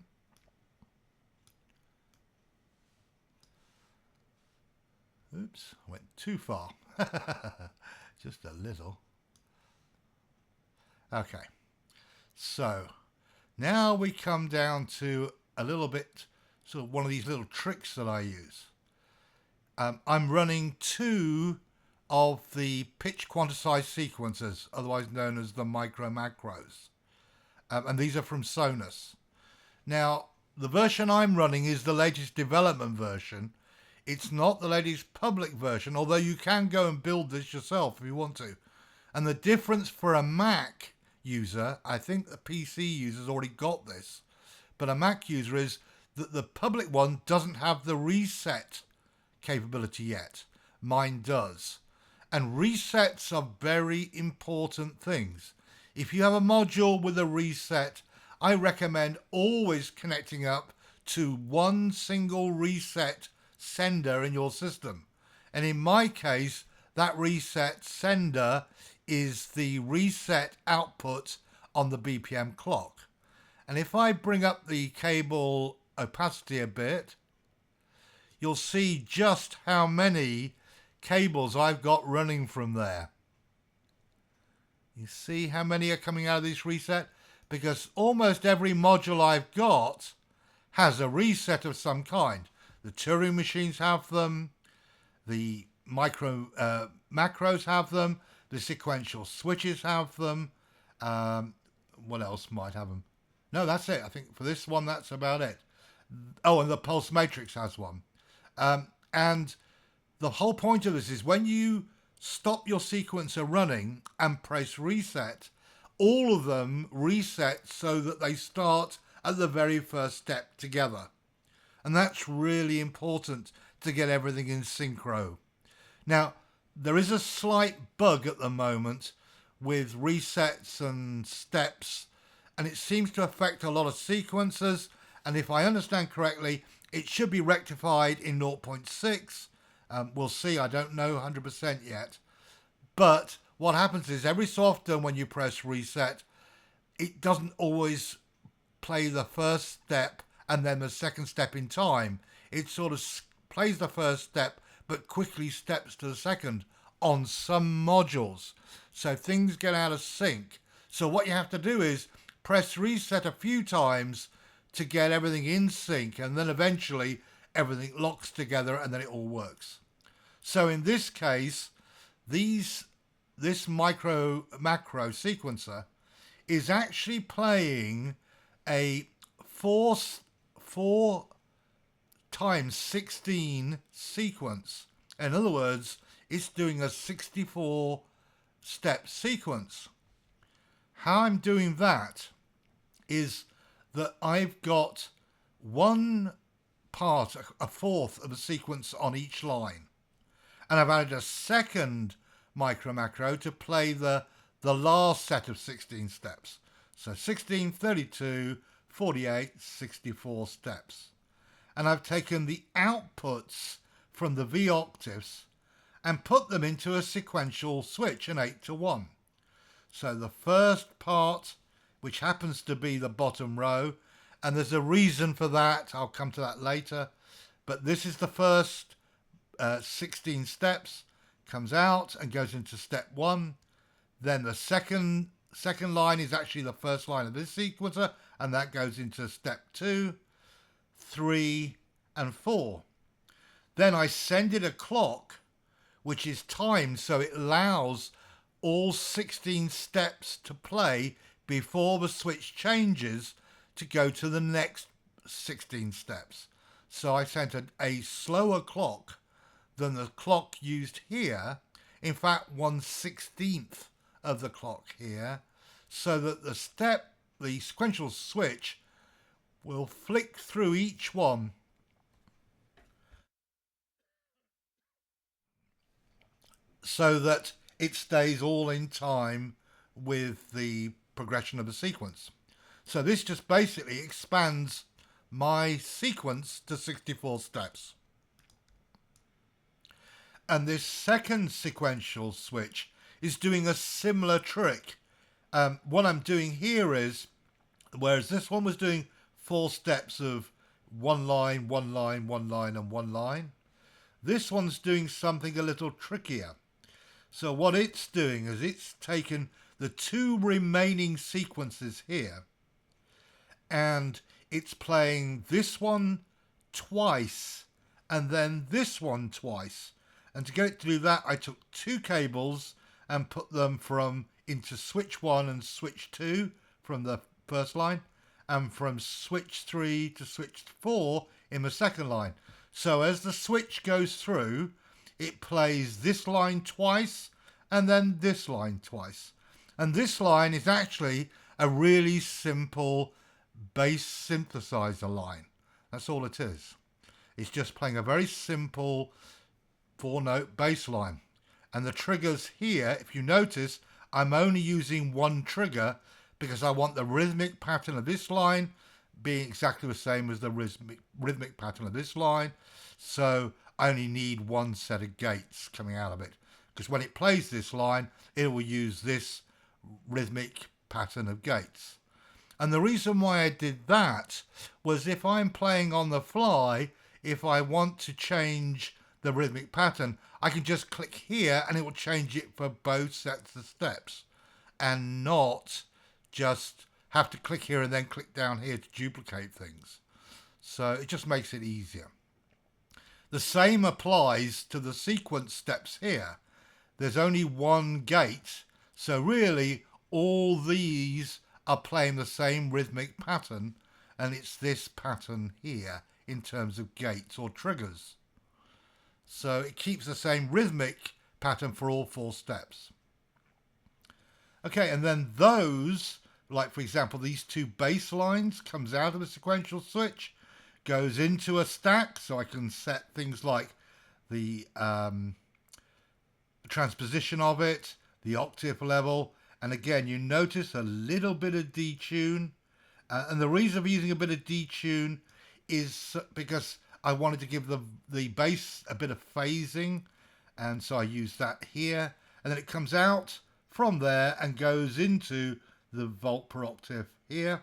A: Oops, I went too far. Just a little. Okay, so now we come down to a little bit, sort of one of these little tricks that I use. I'm running 2 of the pitch quantized sequencers, otherwise known as the micro macros. And these are from Sonus. Now, the version I'm running is the latest development version. It's not the latest public version, although you can go and build this yourself if you want to. And the difference for a Mac user, I think the PC user's already got this, but a Mac user is that the public one doesn't have the reset capability yet. Mine does. And resets are very important things. If you have a module with a reset, I recommend always connecting up to one single reset sender in your system. And in my case, that reset sender is the reset output on the BPM clock. And if I bring up the cable opacity a bit, you'll see just how many cables I've got running from there. You see how many are coming out of this reset? Because almost every module I've got has a reset of some kind. The Turing machines have them, the macros have them, the sequential switches have them. What else might have them? No, that's it. I think for this one, that's about it. Oh, and the pulse matrix has one. And the whole point of this is when you stop your sequencer running and press reset, all of them reset so that they start at the very first step together. And that's really important to get everything in synchro. Now, there is a slight bug at the moment with resets and steps, and it seems to affect a lot of sequencers. And if I understand correctly, it should be rectified in 0.6. We'll see. I don't know 100% yet. But what happens is every so often when you press reset, it doesn't always play the first step and then the second step in time. It sort of plays the first step but quickly steps to the second on some modules. So things get out of sync. So what you have to do is press reset a few times to get everything in sync, and then eventually everything locks together and then it all works. So in this case, this macro sequencer is actually playing a 4 times 16 sequence. In other words, it's doing a 64 step sequence. How I'm doing that is that I've got one part, a fourth of a sequence on each line. And I've added a second macro to play the last set of 16 steps. So 16, 32, 48, 64 steps. And I've taken the outputs from the V octaves and put them into a sequential switch, an 8-to-1. So the first part, which happens to be the bottom row, and there's a reason for that, I'll come to that later, but this is the first 16 steps, comes out and goes into step 1. Then the second line is actually the first line of this sequencer, and that goes into step 2, 3, and 4. Then I send it a clock, which is timed so it allows all 16 steps to play before the switch changes to go to the next 16 steps. So I sent a slower clock than the clock used here, in fact 1/16 of the clock here, so that the sequential switch will flick through each one so that it stays all in time with the progression of the sequence. So this just basically expands my sequence to 64 steps. And this second sequential switch is doing a similar trick. What I'm doing here is, whereas this one was doing 4 steps of one line, one line, one line, and one line, this one's doing something a little trickier. So what it's doing is it's taken the 2 remaining sequences here and it's playing this one twice and then this one twice. And to get it to do that, I took 2 cables and put them into switch 1 and switch 2 from the first line, and from switch 3 to switch 4 in the second line. So as the switch goes through, it plays this line twice and then this line twice. And this line is actually a really simple bass synthesizer line. That's all it is. It's just playing a very simple 4-note bass line. And the triggers here, if you notice, I'm only using one trigger because I want the rhythmic pattern of this line being exactly the same as the rhythmic pattern of this line. So I only need one set of gates coming out of it, because when it plays this line, it will use this rhythmic pattern of gates. And the reason why I did that was if I'm playing on the fly, if I want to change the rhythmic pattern, I can just click here and it will change it for both sets of steps, and not just have to click here and then click down here to duplicate things. So it just makes it easier. The same applies to the sequence steps here. There's only one gate, so really all these are playing the same rhythmic pattern, and it's this pattern here in terms of gates or triggers. So it keeps the same rhythmic pattern for all 4 steps. Okay, and then those, like for example these 2 bass lines, comes out of a sequential switch, goes into a stack, so I can set things like the transposition of it, the octave level, and again you notice a little bit of detune, and the reason for using a bit of detune is because I wanted to give the bass a bit of phasing, and so I use that here, and then it comes out from there and goes into the volt per octave here.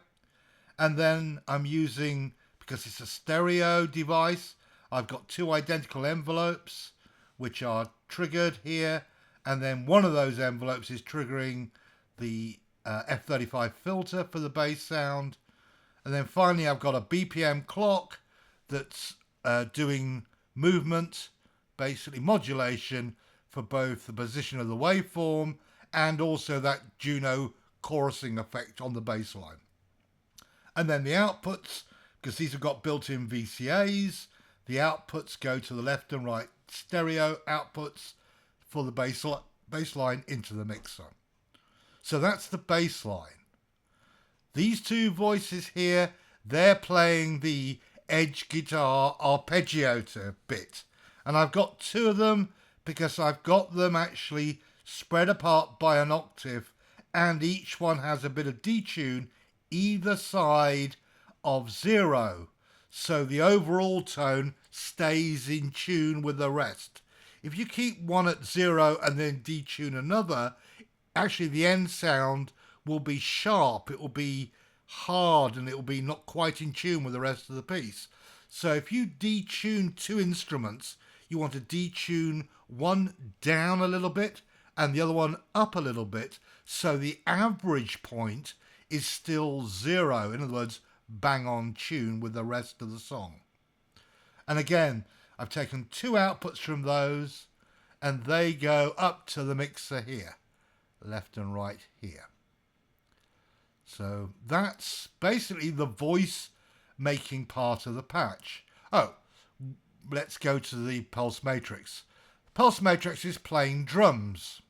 A: And then I'm using, because it's a stereo device, I've got 2 identical envelopes which are triggered here, and then one of those envelopes is triggering the F35 filter for the bass sound. And then finally I've got a BPM clock that's doing movement, basically modulation, for both the position of the waveform and also that Juno chorusing effect on the bass line. And then the outputs, because these have got built-in VCAs, the outputs go to the left and right stereo outputs for the bass line into the mixer. So that's the bass line. These 2 voices here, they're playing the edge guitar arpeggiator bit. And I've got 2 of them because I've got them actually spread apart by an octave, and each one has a bit of detune either side of 0. So the overall tone stays in tune with the rest. If you keep one at 0 and then detune another, actually the end sound will be sharp, it will be hard, and it will be not quite in tune with the rest of the piece. So if you detune 2 instruments, you want to detune one down a little bit and the other one up a little bit, so the average point is still 0. In other words, bang on tune with the rest of the song. And again, I've taken 2 outputs from those, and they go up to the mixer here, left and right here. So that's basically the voice making part of the patch. Oh, let's go to the pulse matrix. Pulse matrix is playing drums.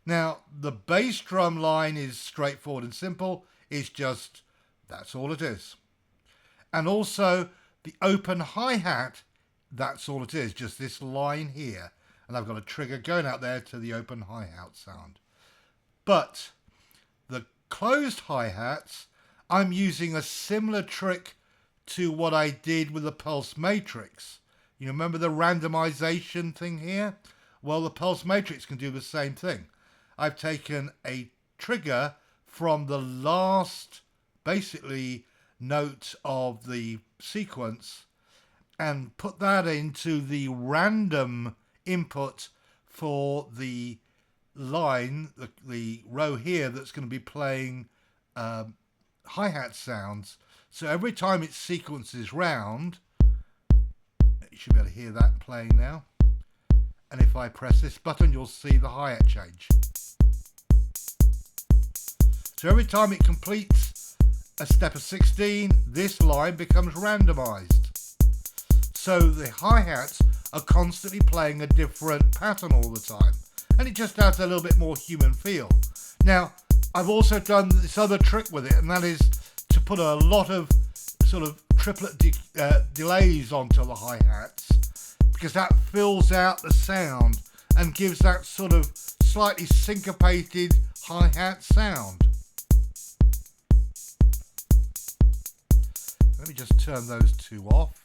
A: Now, the bass drum line is straightforward and simple. It's just, that's all it is. And also, the open hi-hat, that's all it is, just this line here. And I've got a trigger going out there to the open hi-hat sound. But the closed hi-hats, I'm using a similar trick to what I did with the pulse matrix. You remember the randomization thing here? Well, the pulse matrix can do the same thing. I've taken a trigger from the last, basically, note of the sequence and put that into the random input for the line, the row here that's going to be playing hi-hat sounds. So every time it sequences round, you should be able to hear that playing now. And if I press this button, you'll see the hi-hat change. So every time it completes a step of 16, this line becomes randomized. So the hi-hats are constantly playing a different pattern all the time. And it just adds a little bit more human feel. Now, I've also done this other trick with it, and that is to put a lot of sort of triplet delays onto the hi-hats, because that fills out the sound and gives that sort of slightly syncopated hi-hat sound. Let me just turn those two off.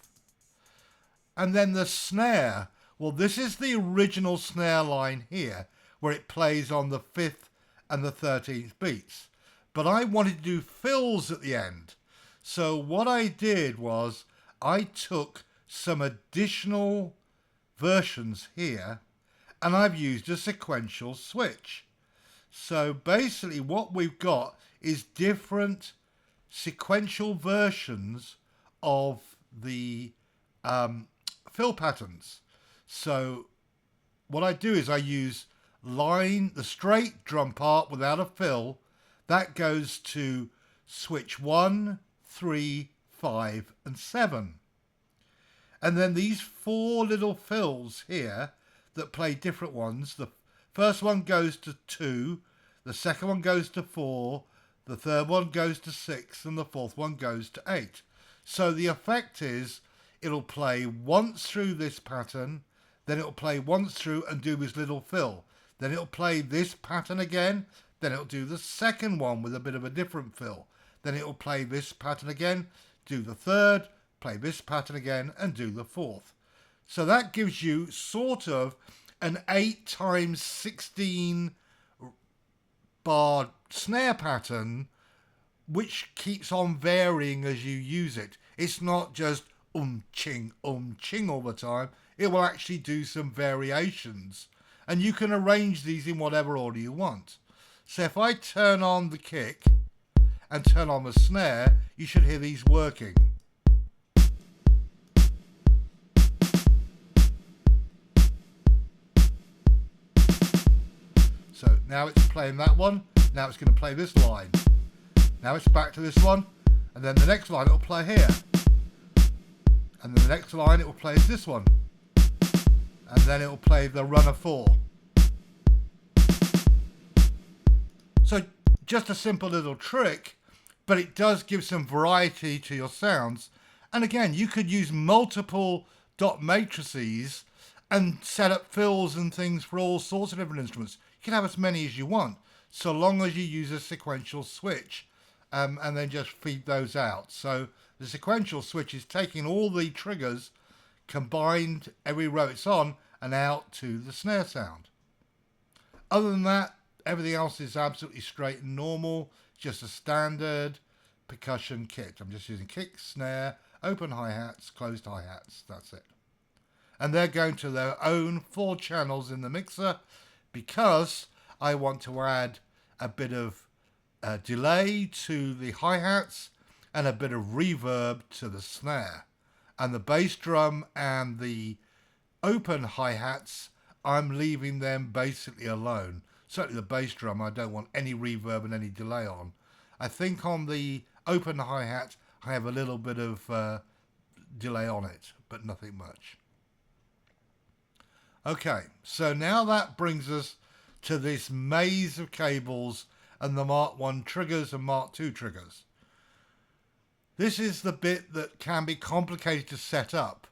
A: And then the snare. Well, this is the original snare line here, where it plays on the 5th and the 13th beats. But I wanted to do fills at the end. So what I did was I took some additional versions here, and I've used a sequential switch. So basically what we've got is different sequential versions of the fill patterns. So what I do is I use the straight drum part without a fill. That goes to switch 1, 3, 5 and 7. And then these 4 little fills here that play different ones. The first one goes to 2, the second one goes to 4, the third one goes to 6, and the fourth one goes to 8. So the effect is it'll play once through this pattern, then it'll play once through and do this little fill. Then it'll play this pattern again, then it'll do the second one with a bit of a different fill. Then it'll play this pattern again, do the third, play this pattern again, and do the fourth. So that gives you sort of an 8 times 16 bar snare pattern, which keeps on varying as you use it. It's not just ching all the time. It will actually do some variations, and you can arrange these in whatever order you want. So if I turn on the kick and turn on the snare, you should hear these working. So now it's playing that one, now it's going to play this line. Now it's back to this one, and then the next line it will play here. And then the next line it will play is this one. And then it will play the runner 4. So just a simple little trick, but it does give some variety to your sounds. And again, you could use multiple dot matrices and set up fills and things for all sorts of different instruments. You can have as many as you want, so long as you use a sequential switch, and then just feed those out. So the sequential switch is taking all the triggers combined every row it's on and out to the snare sound. Other than that, everything else is absolutely straight and normal, just a standard percussion kit. I'm just using kick, snare, open hi-hats, closed hi-hats, that's it. And they're going to their own 4 channels in the mixer, because I want to add a bit of delay to the hi-hats and a bit of reverb to the snare. And the bass drum and the open hi-hats, I'm leaving them basically alone. Certainly the bass drum, I don't want any reverb and any delay on. I think on the open hi-hat, I have a little bit of delay on it, but nothing much. Okay, so now that brings us to this maze of cables and the Mark 1 triggers and Mark 2 triggers. This is the bit that can be complicated to set up,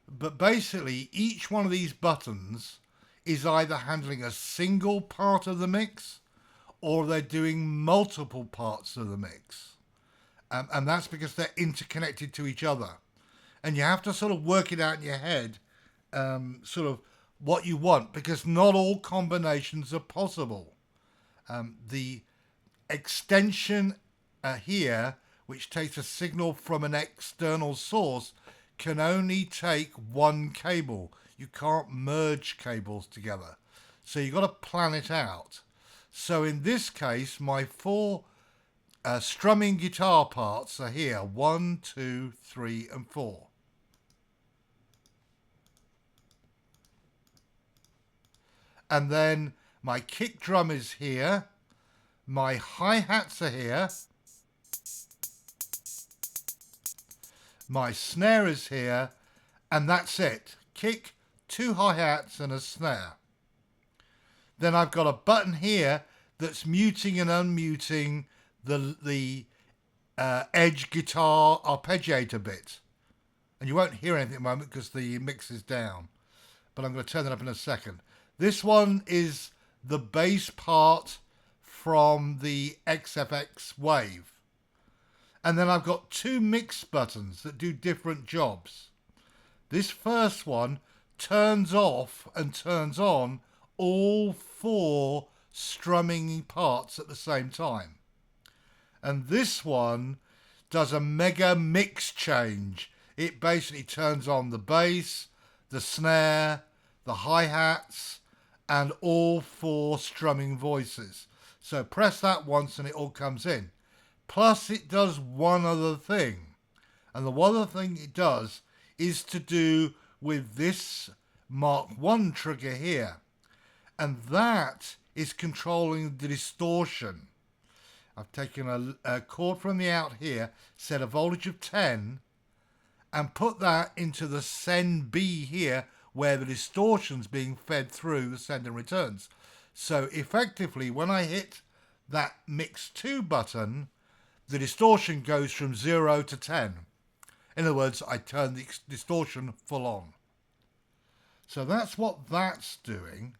A: but basically each one of these buttons is either handling a single part of the mix or they're doing multiple parts of the mix. And that's because they're interconnected to each other. And you have to sort of work it out in your head, sort of what you want, because not all combinations are possible. The extension here, which takes a signal from an external source, can only take one cable. You can't merge cables together. So you've got to plan it out. So in this case, my 4 strumming guitar parts are here. 1, 2, 3, and 4. And then my kick drum is here. My hi-hats are here. My snare is here. And that's it. Kick, 2 hi-hats and a snare. Then I've got a button here that's muting and unmuting the edge guitar arpeggiator bit. And you won't hear anything at the moment because the mix is down. But I'm going to turn that up in a second. This one is the bass part from the XFX wave. And then I've got 2 mix buttons that do different jobs. This first one turns off and turns on all 4 strumming parts at the same time. And this one does a mega mix change. It basically turns on the bass, the snare, the hi-hats, and all 4 strumming voices. So press that once and it all comes in. Plus it does one other thing. And the one other thing it does is to do with this Mark I trigger here. And that is controlling the distortion. I've taken a chord from the out here, set a voltage of 10, and put that into the send B here, where the distortion's being fed through the send and returns. So effectively, when I hit that mix 2 button, the distortion goes from 0 to 10. In other words, I turn the distortion full on. So that's what that's doing.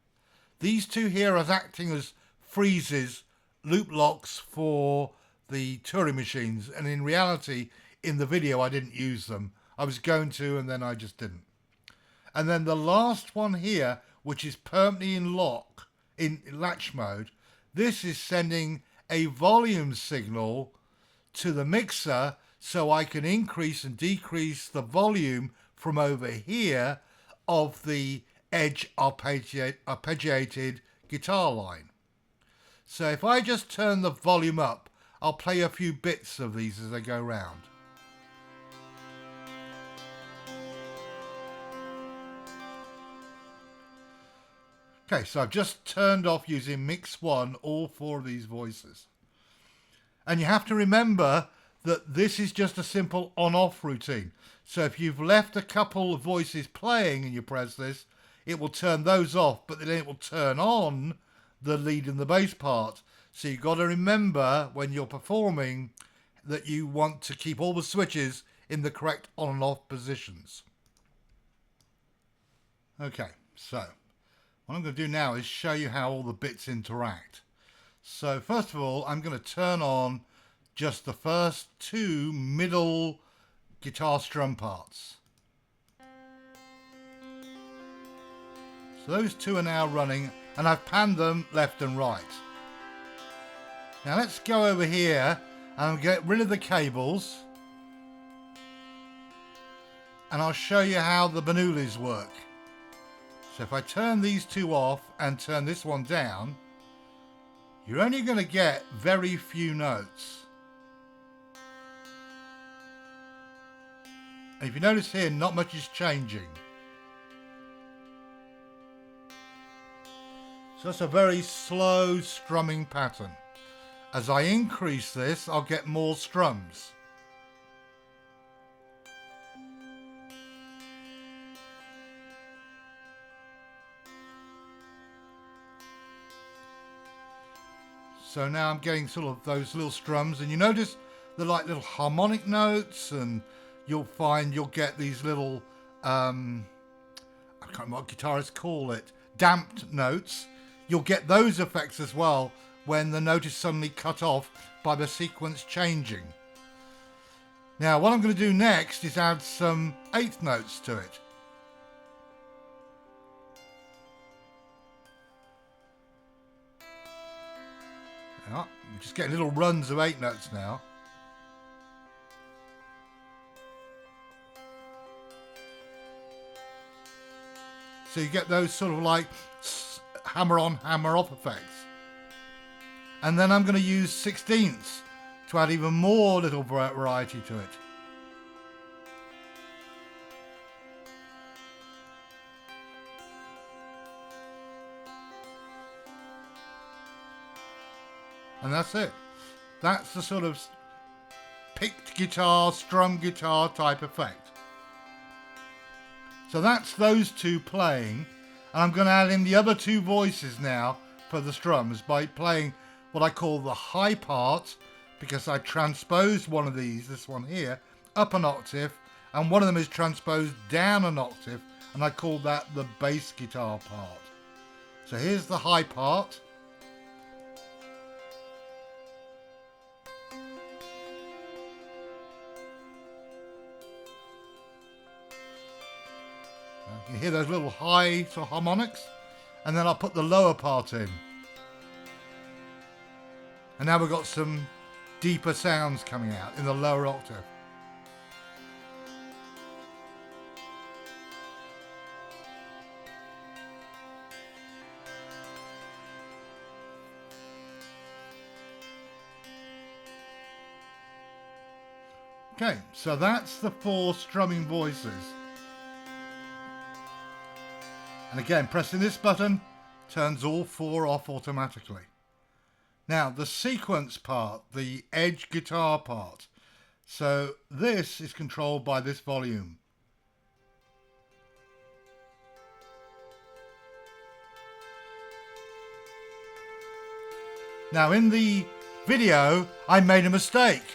A: These 2 here are acting as freezes, loop locks for the Turing machines. And in reality, in the video, I didn't use them. I was going to, and then I just didn't. And then the last one here, which is permanently in lock, in latch mode, this is sending a volume signal to the mixer so I can increase and decrease the volume from over here of the edge arpeggiated guitar line. So if I just turn the volume up, I'll play a few bits of these as they go round. Okay, so I've just turned off using mix 1 all 4 of these voices. And you have to remember that this is just a simple on-off routine. So if you've left a couple of voices playing and you press this, it will turn those off, but then it will turn on the lead and the bass part. So you've got to remember when you're performing that you want to keep all the switches in the correct on and off positions. Okay, so what I'm going to do now is show you how all the bits interact. So first of all, I'm going to turn on just the first 2 middle guitar strum parts. So those 2 are now running, and I've panned them left and right. Now let's go over here and get rid of the cables, and I'll show you how the Bernoullis work. So if I turn these 2 off and turn this one down, you're only going to get very few notes. And if you notice here, not much is changing. So that's a very slow strumming pattern. As I increase this, I'll get more strums. So now I'm getting sort of those little strums, and you notice they're like little harmonic notes, and you'll find you'll get these little, I can't remember what guitarists call it, damped notes. You'll get those effects as well when the note is suddenly cut off by the sequence changing. Now what I'm going to do next is add some 8th notes to it. Yeah, we're just getting little runs of 8 notes now. So you get those sort of like hammer on, hammer off effects. And then I'm going to use 16ths to add even more little variety to it. And that's it. That's the sort of picked guitar, strum guitar type effect. So that's those two playing, and I'm going to add in the other two voices now for the strums by playing what I call the high part, because I transposed one of these, this one here, up an octave, and one of them is transposed down an octave, and I call that the bass guitar part. So here's the high part. You hear those little high sort of harmonics, and then I'll put the lower part in. And now we've got some deeper sounds coming out in the lower octave. Okay, so that's the 4 strumming voices. And again, pressing this button turns all 4 off automatically. Now, the sequence part, the edge guitar part. So this is controlled by this volume. Now, in the video, I made a mistake.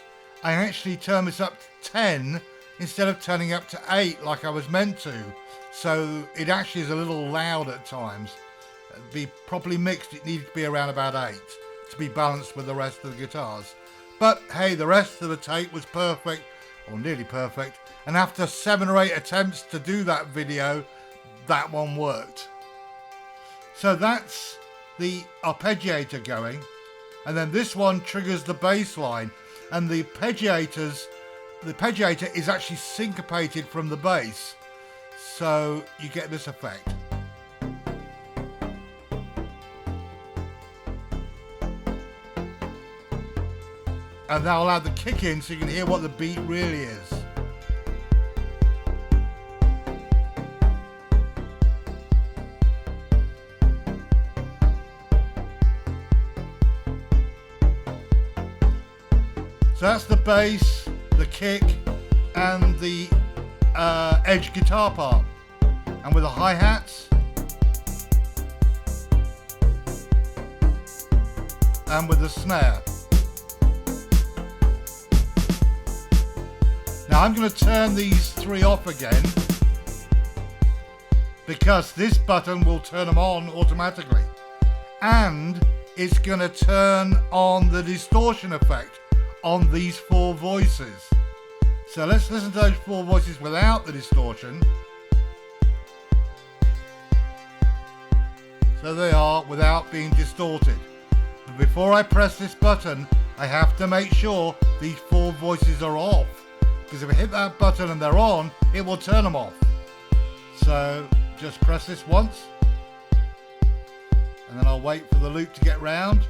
A: I actually turned this up to 10 instead of turning up to 8 like I was meant to. So it actually is a little loud at times. To be properly mixed, it needs to be around about 8 to be balanced with the rest of the guitars. But hey, the rest of the tape was perfect, or nearly perfect. And after 7 or 8 attempts to do that video, that one worked. So that's the arpeggiator going. And then this one triggers the bass line. And the arpeggiator is actually syncopated from the bass. So you get this effect. And now I'll add the kick in so you can hear what the beat really is. So that's the bass, the kick, and the edge guitar part. And with the hi-hats, and with the snare. Now I'm going to turn these 3 off again, because this button will turn them on automatically. And it's going to turn on the distortion effect on these 4 voices. So let's listen to those 4 voices without the distortion. So they are without being distorted. But before I press this button, I have to make sure these 4 voices are off. Because if I hit that button and they're on, it will turn them off. So just press this once. And then I'll wait for the loop to get round.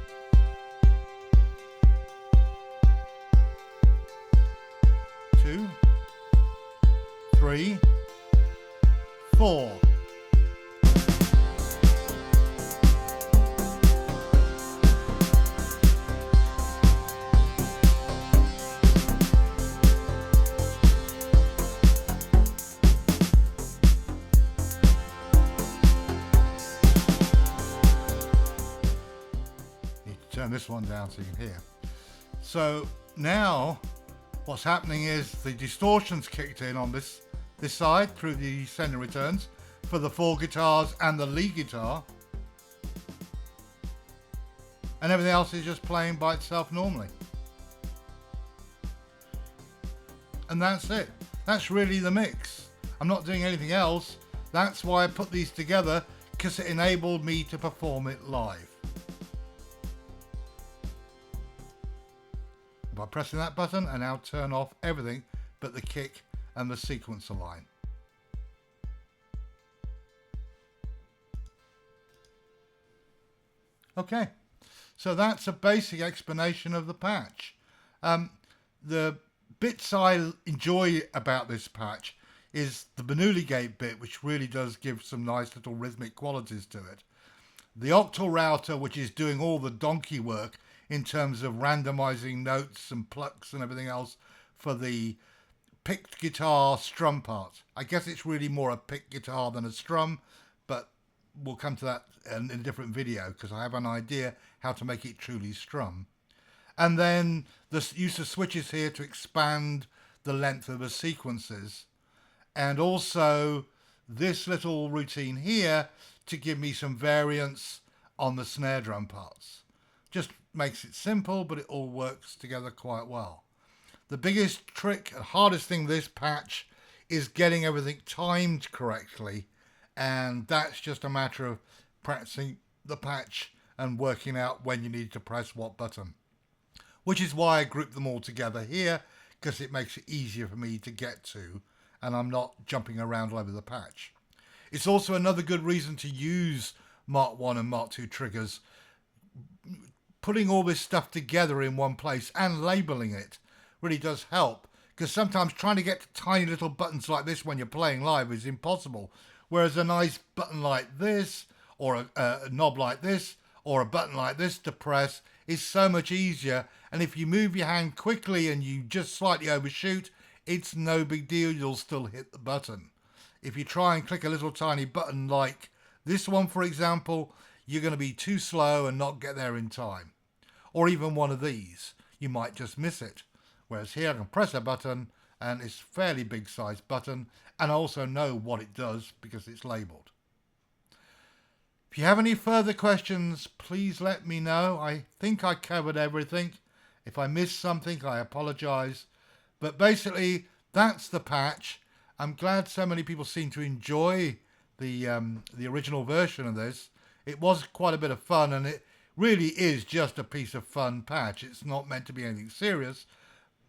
A: 2, 3, 4. Need to turn this one down so you can hear. So now what's happening is the distortion's kicked in on this side through the send and returns for the 4 guitars and the lead guitar. And everything else is just playing by itself normally. And that's it. That's really the mix. I'm not doing anything else. That's why I put these together, because it enabled me to perform it live. By pressing that button, I now turn off everything but the kick and the sequencer line. Okay, so that's a basic explanation of the patch. The bits I enjoy about this patch is the Bernoulli gate bit, which really does give some nice little rhythmic qualities to it. The octal router, which is doing all the donkey work in terms of randomizing notes and plucks and everything else for the picked guitar strum part. I guess it's really more a picked guitar than a strum, but we'll come to that in a different video because I have an idea how to make it truly strum. And then the use of switches here to expand the length of the sequences. And also this little routine here to give me some variance on the snare drum parts. Just makes it simple, but it all works together quite well. The biggest trick and hardest thing with this patch is getting everything timed correctly, and that's just a matter of practicing the patch and working out when you need to press what button. Which is why I grouped them all together here, because it makes it easier for me to get to, and I'm not jumping around all over the patch. It's also another good reason to use Mark 1 and Mark 2 triggers. Putting all this stuff together in one place and labeling it really does help, because sometimes trying to get to tiny little buttons like this when you're playing live is impossible, whereas a nice button like this or a knob like this or a button like this to press is so much easier. And if you move your hand quickly and you just slightly overshoot, it's no big deal, you'll still hit the button. If you try and click a little tiny button like this one, for example, you're going to be too slow and not get there in time. Or even one of these, you might just miss it. Whereas here I can press a button and it's a fairly big size button, and I also know what it does because it's labeled. If you have any further questions, please let me know. I think I covered everything. If I missed something, I apologize. But basically, that's the patch. I'm glad so many people seem to enjoy the original version of this. It was quite a bit of fun, and it really is just a piece of fun patch. It's not meant to be anything serious,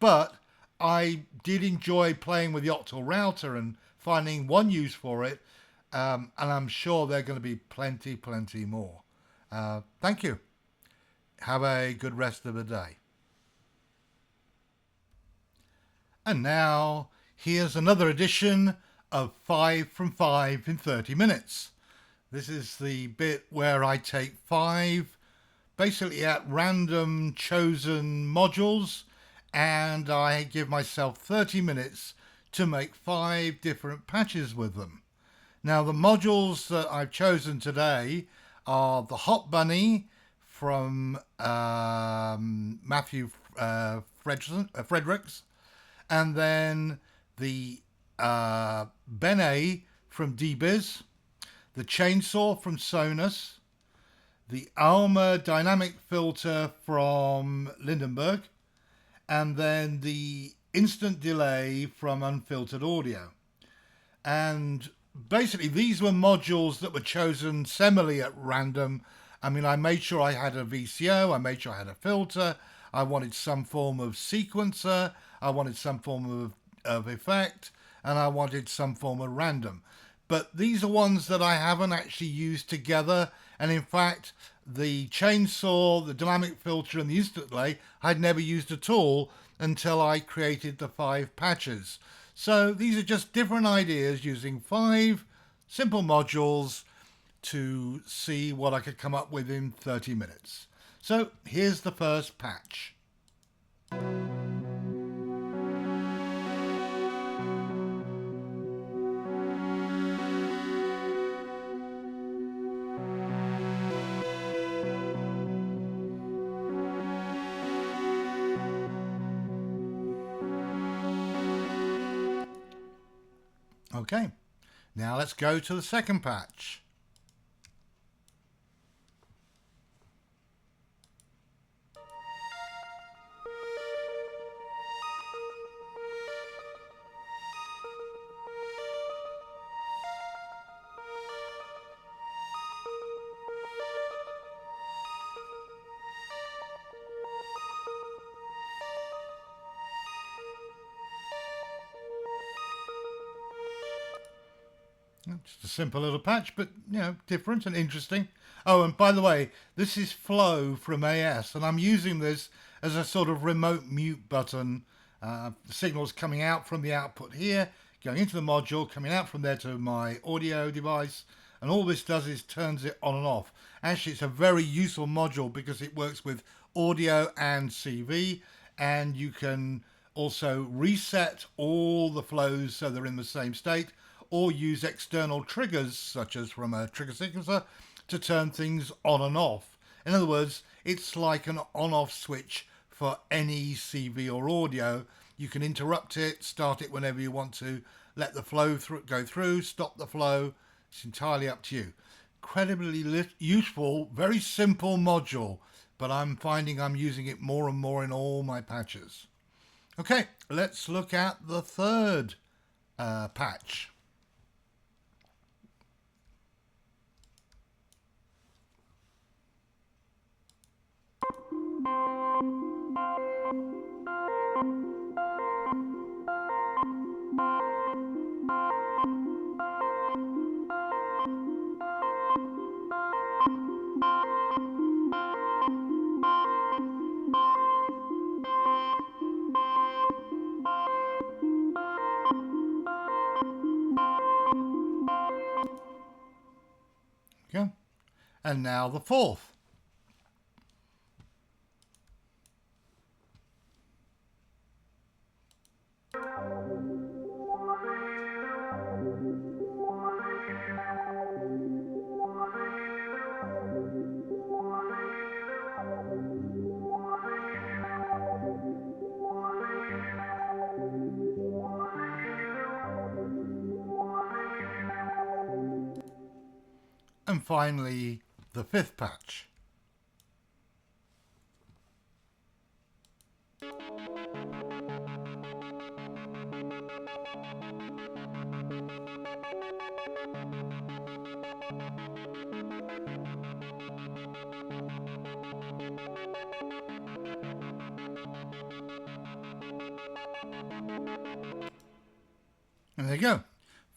A: but I did enjoy playing with the octal router and finding one use for it, and I'm sure there are going to be plenty more. Thank you. Have a good rest of the day. And now, here's another edition of 5 from 5 in 30 minutes. This is the bit where I take 5 basically at random chosen modules, and I give myself 30 minutes to make 5 different patches with them. Now the modules that I've chosen today are the Hot Bunny from Matthew Friedrichs, and then the Bene from DBiz, the Chainsaw from Sonus, the Alma Dynamic Filter from Lindenberg, and then the Instant Delay from Unfiltered Audio. And basically these were modules that were chosen semi at random. I mean, I made sure I had a VCO, I made sure I had a filter, I wanted some form of sequencer, I wanted some form of effect, and I wanted some form of random. But these are ones that I haven't actually used together, and in fact the Chainsaw, the Dynamic Filter and the Instant Delay I'd never used at all until I created the 5 patches. So these are just different ideas using 5 simple modules to see what I could come up with in 30 minutes. So here's the first patch. Okay, now let's go to the second patch. Just a simple little patch, but, you know, different and interesting. Oh, and by the way, this is Flow from AS, and I'm using this as a sort of remote mute button. The signal's coming out from the output here, going into the module, coming out from there to my audio device, and all this does is turns it on and off. Actually, it's a very useful module because it works with audio and CV, and you can Also reset all the flows so they're in the same state, or use external triggers such as from a trigger sequencer to turn things on and off. In other words, it's like an on-off switch for any CV or audio. You can interrupt it, start it whenever you want to, let the flow go through, stop the flow. It's entirely up to you. Incredibly useful, very simple module, but I'm finding I'm using it more and more in all my patches. Okay, let's look at the third patch. Okay, and now the fourth. And finally, the fifth patch. And there you go.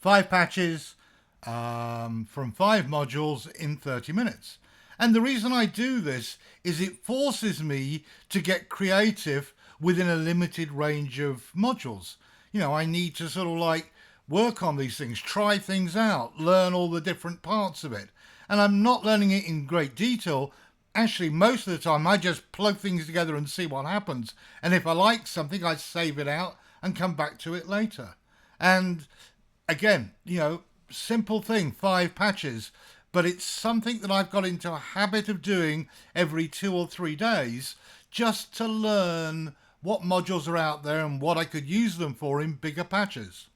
A: 5 patches from 5 modules in 30 minutes. And the reason I do this is it forces me to get creative within a limited range of modules. You know, I need to sort of like work on these things, try things out, learn all the different parts of it. And I'm not learning it in great detail. Actually, most of the time, I just plug things together and see what happens. And if I like something, I save it out and come back to it later. And again, you know, simple thing, 5 patches, but it's something that I've got into a habit of doing every 2 or 3 days just to learn what modules are out there and what I could use them for in bigger patches.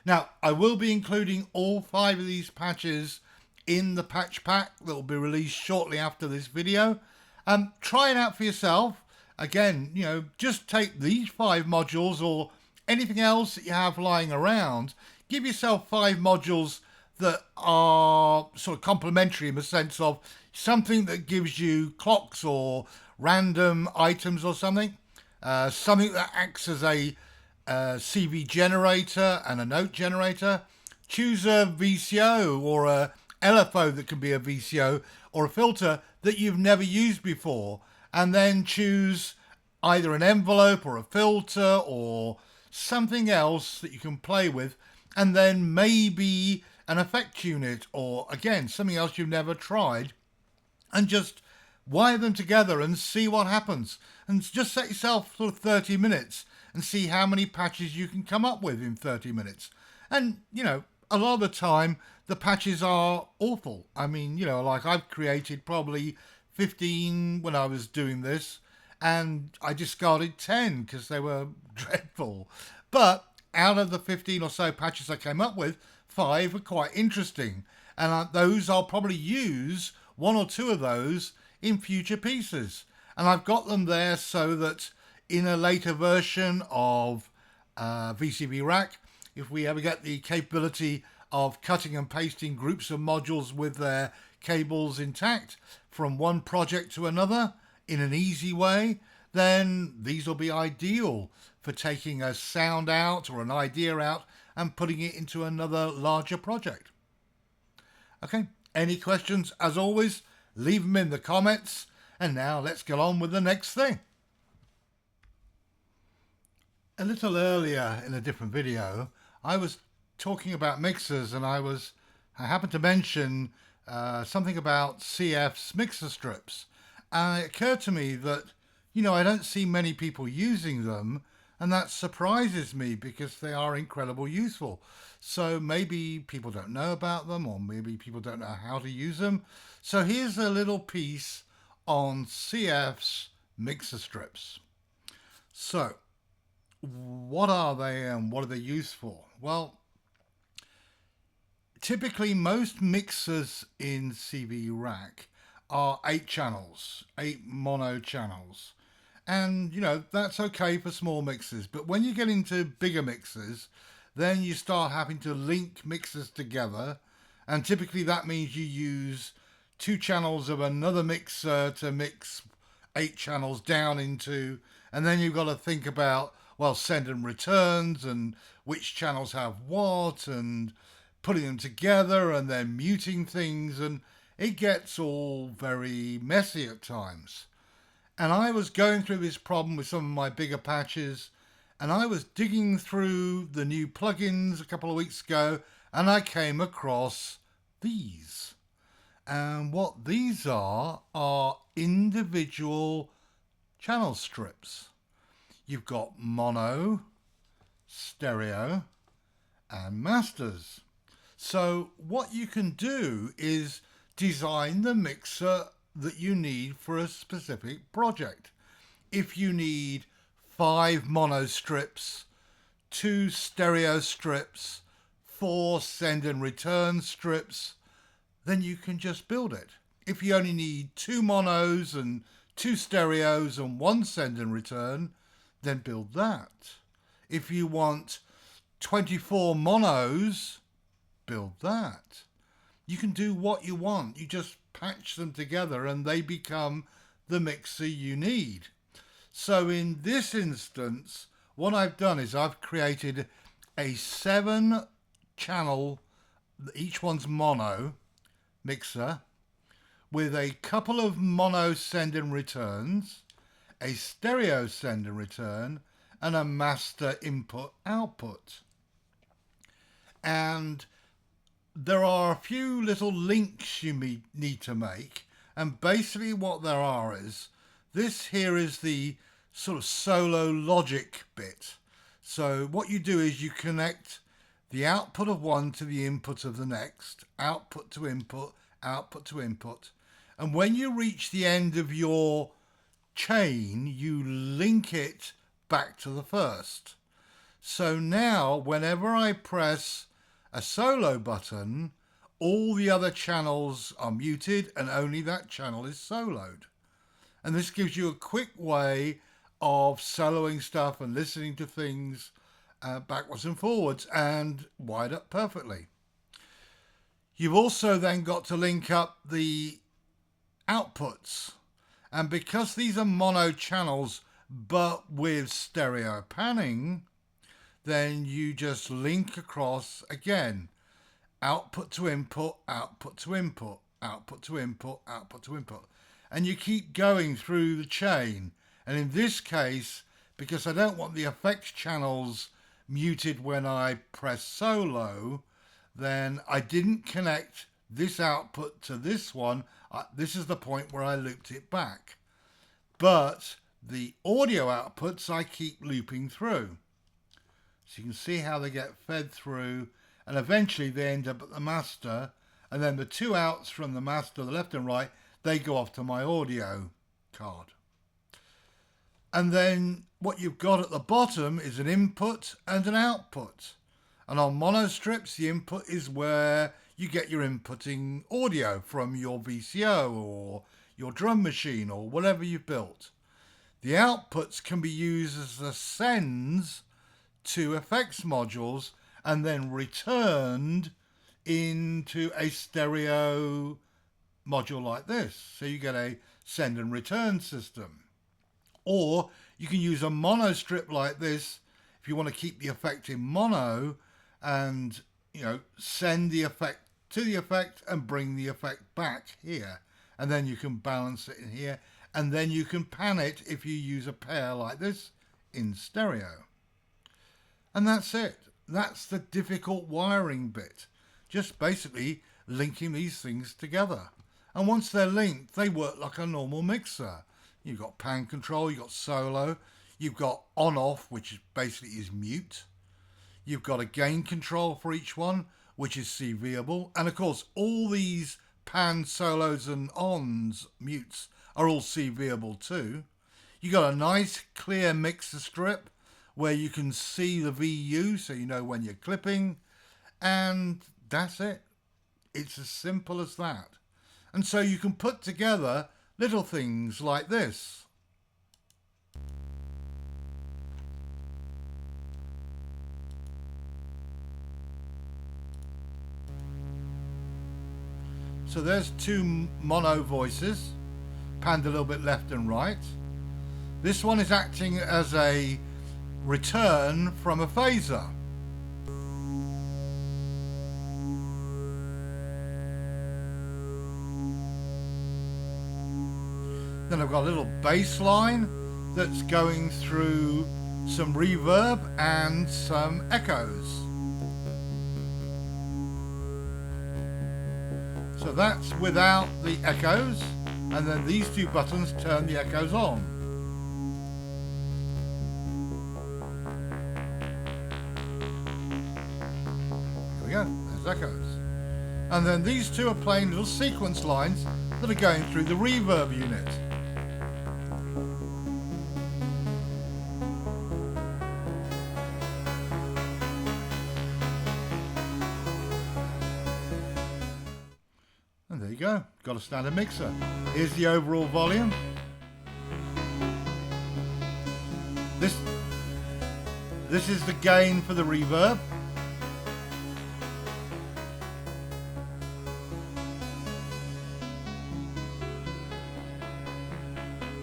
A: Now, I will be including all 5 of these patches in the patch pack that will be released shortly after this video. Try it out for yourself. Again, you know, just take these 5 modules or anything else that you have lying around. Give yourself 5 modules that are sort of complementary in the sense of something that gives you clocks or random items or something. Something that acts as a CV generator and a note generator. Choose a VCO or a LFO that can be a VCO or a filter that you've never used before, and then choose either an envelope or a filter or something else that you can play with, and then maybe an effect unit or again something else you've never tried, and just wire them together and see what happens. And just set yourself sort of 30 minutes and see how many patches you can come up with in 30 minutes. And you know, a lot of the time the patches are awful. I mean, you know, like I've created probably 15 when I was doing this, and I discarded 10 because they were dreadful. But out of the 15 or so patches I came up with, 5 are quite interesting, and those I'll probably use 1 or 2 of those in future pieces. And I've got them there so that in a later version of VCV Rack, if we ever get the capability of cutting and pasting groups of modules with their cables intact from one project to another in an easy way, then these will be ideal for taking a sound out or an idea out and putting it into another larger project. Okay, any questions? As always, leave them in the comments. And now let's get on with the next thing. A little earlier in a different video, I was talking about mixers, and I happened to mention something about CF's mixer strips. And it occurred to me that, you know, I don't see many people using them, And that surprises me because they are incredibly useful. So maybe people don't know about them, or maybe people don't know how to use them. So here's a little piece on CF's mixer strips. So, what are they and what are they used for? Well, typically most mixers in CV Rack are 8 channels, 8 mono channels. And, that's okay for small mixers. But when you get into bigger mixers, then you start having to link mixers together. And typically that means you use 2 channels of another mixer to mix 8 channels down into. And then you've got to think about, well, send and returns and which channels have what and putting them together and then muting things. And it gets all very messy at times. And I was going through this problem with some of my bigger patches, and I was digging through the new plugins a couple of weeks ago, and I came across these. And what these are individual channel strips. You've got mono, stereo, and masters. So what you can do is design the mixer that you need for a specific project. If you need 5 mono strips, 2 stereo strips, 4 send and return strips, then you can just build it. If you only need 2 monos and 2 stereos and 1 send and return, then build that. If you want 24 monos, build that. You can do what you want. You just patch them together and they become the mixer you need. So in this instance, what I've done is I've created a 7 channel, each one's mono mixer, with a couple of mono send and returns, a stereo send and return, and a master input output. And there are a few little links you need to make, and basically what there are is this here is the sort of solo logic bit. So what you do is you connect the output of one to the input of the next, output to input, output to input, and when you reach the end of your chain, you link it back to the first. So now whenever I press a solo button, all the other channels are muted and only that channel is soloed. And this gives you a quick way of soloing stuff and listening to things backwards and forwards and wired up perfectly. You've also then got to link up the outputs. And because these are mono channels but with stereo panning, then you just link across again, output to input, output to input, output to input, output to input. And you keep going through the chain. And in this case, because I don't want the effects channels muted when I press solo, then I didn't connect this output to this one. This is the point where I looped it back. But the audio outputs I keep looping through. So you can see how they get fed through, and eventually they end up at the master, and then the 2 outs from the master, the left and right, they go off to my audio card. And then what you've got at the bottom is an input and an output. And on mono strips, the input is where you get your inputting audio from your VCO or your drum machine or whatever you've built. The outputs can be used as the sends to effects modules and then returned into a stereo module like this. So you get a send and return system. Or you can use a mono strip like this if you want to keep the effect in mono and send the effect to the effect and bring the effect back here. And then you can balance it in here. And then you can pan it if you use a pair like this in stereo. And that's it. That's the difficult wiring bit. Just basically linking these things together. And once they're linked, they work like a normal mixer. You've got pan control, you've got solo, You've got on off, which basically is mute. You've got a gain control for each one, which is CVable. And of course, all these pan, solos and ons mutes are all CVable too. You got a nice clear mixer strip where you can see the VU so you know when you're clipping, and that's it. It's as simple as that. And so you can put together little things like this. So there's two mono voices, panned a little bit left and right. This one is acting as a return from a phaser. Then I've got a little bass line that's going through some reverb and some echoes. So that's without the echoes, and then these two buttons turn the echoes on. There we go, there's echoes. And then these two are playing little sequence lines that are going through the reverb unit. And there you go, got a standard mixer. Here's the overall volume. This is the gain for the reverb.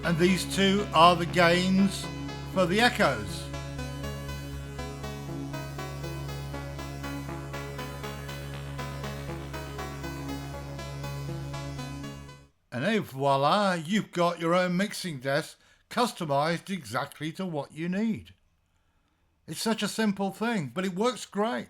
A: And these two are the gains for the echoes. And hey, voila, you've got your own mixing desk customized exactly to what you need. It's such a simple thing, but it works great.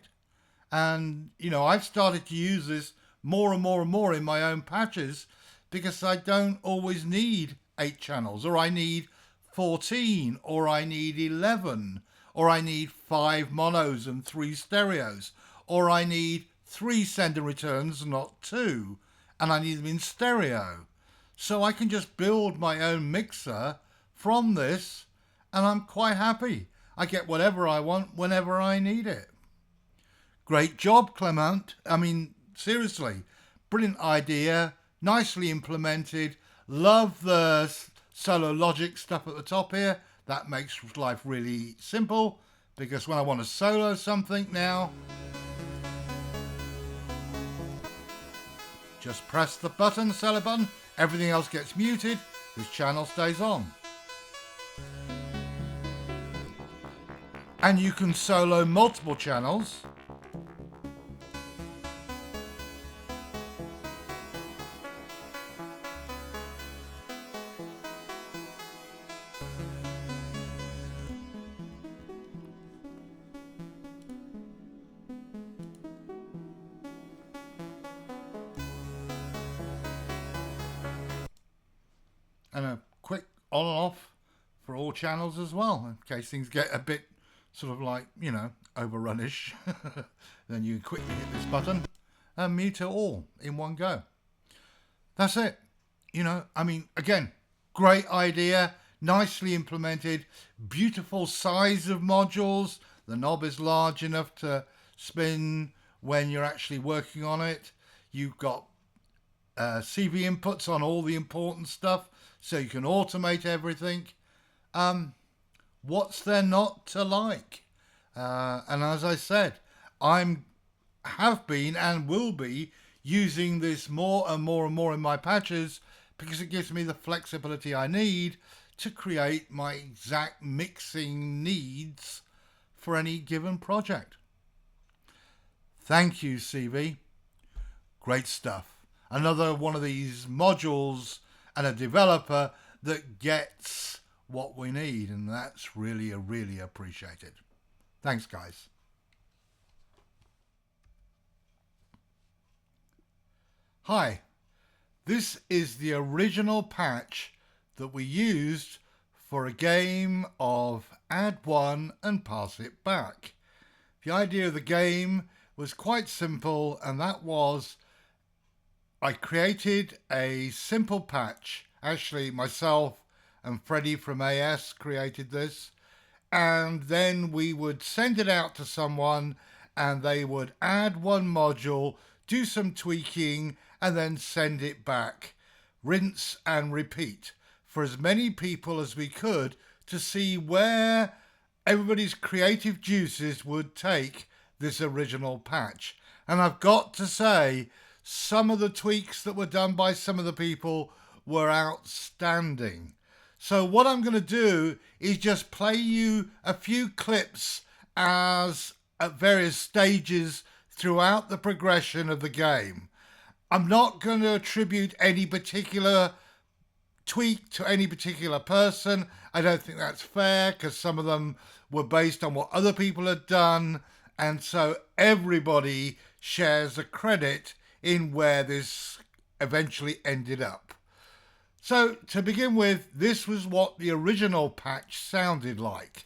A: And, you know, I've started to use this more and more and more in my own patches because I don't always need 8 channels, or I need 14, or I need 11, or I need 5 monos and 3 stereos, or I need 3 send and returns, not 2, and I need them in stereo. So I can just build my own mixer from this, and I'm quite happy. I get whatever I want whenever I need it. Great job, Clement. I mean, seriously, brilliant idea, nicely implemented. Love the solo logic stuff at the top here. That makes life really simple, because when I want to solo something now, just press the button, solo button, everything else gets muted, this channel stays on. And you can solo multiple channels. And a quick on and off for all channels as well, in case things get a bit sort of like, you know, overrunish. Then you quickly hit this button and mute it all in one go. That's it. You know, I mean, again, great idea, nicely implemented, beautiful size of modules. The knob is large enough to spin when you're actually working on it. You've got CV inputs on all the important stuff, so you can automate everything. What's there not to like? And as I said, have been and will be using this more and more and more in my patches, because it gives me the flexibility I need to create my exact mixing needs for any given project. Thank you, CV. Great stuff. Another one of these modules and a developer that gets what we need, and that's really appreciated. Thanks, guys. Hi, this is the original patch that we used for a game of add one and pass it back. The idea of the game was quite simple, and that was I created a simple patch. Actually, myself and Freddie from AS created this, and then we would send it out to someone and they would add one module, do some tweaking, and then send it back. Rinse and repeat for as many people as we could to see where everybody's creative juices would take this original patch. And I've got to say, some of the tweaks that were done by some of the people were outstanding. So what I'm going to do is just play you a few clips as at various stages throughout the progression of the game. I'm not going to attribute any particular tweak to any particular person. I don't think that's fair because some of them were based on what other people had done, and so everybody shares the credit in where this eventually ended up. So to begin with, this was what the original patch sounded like.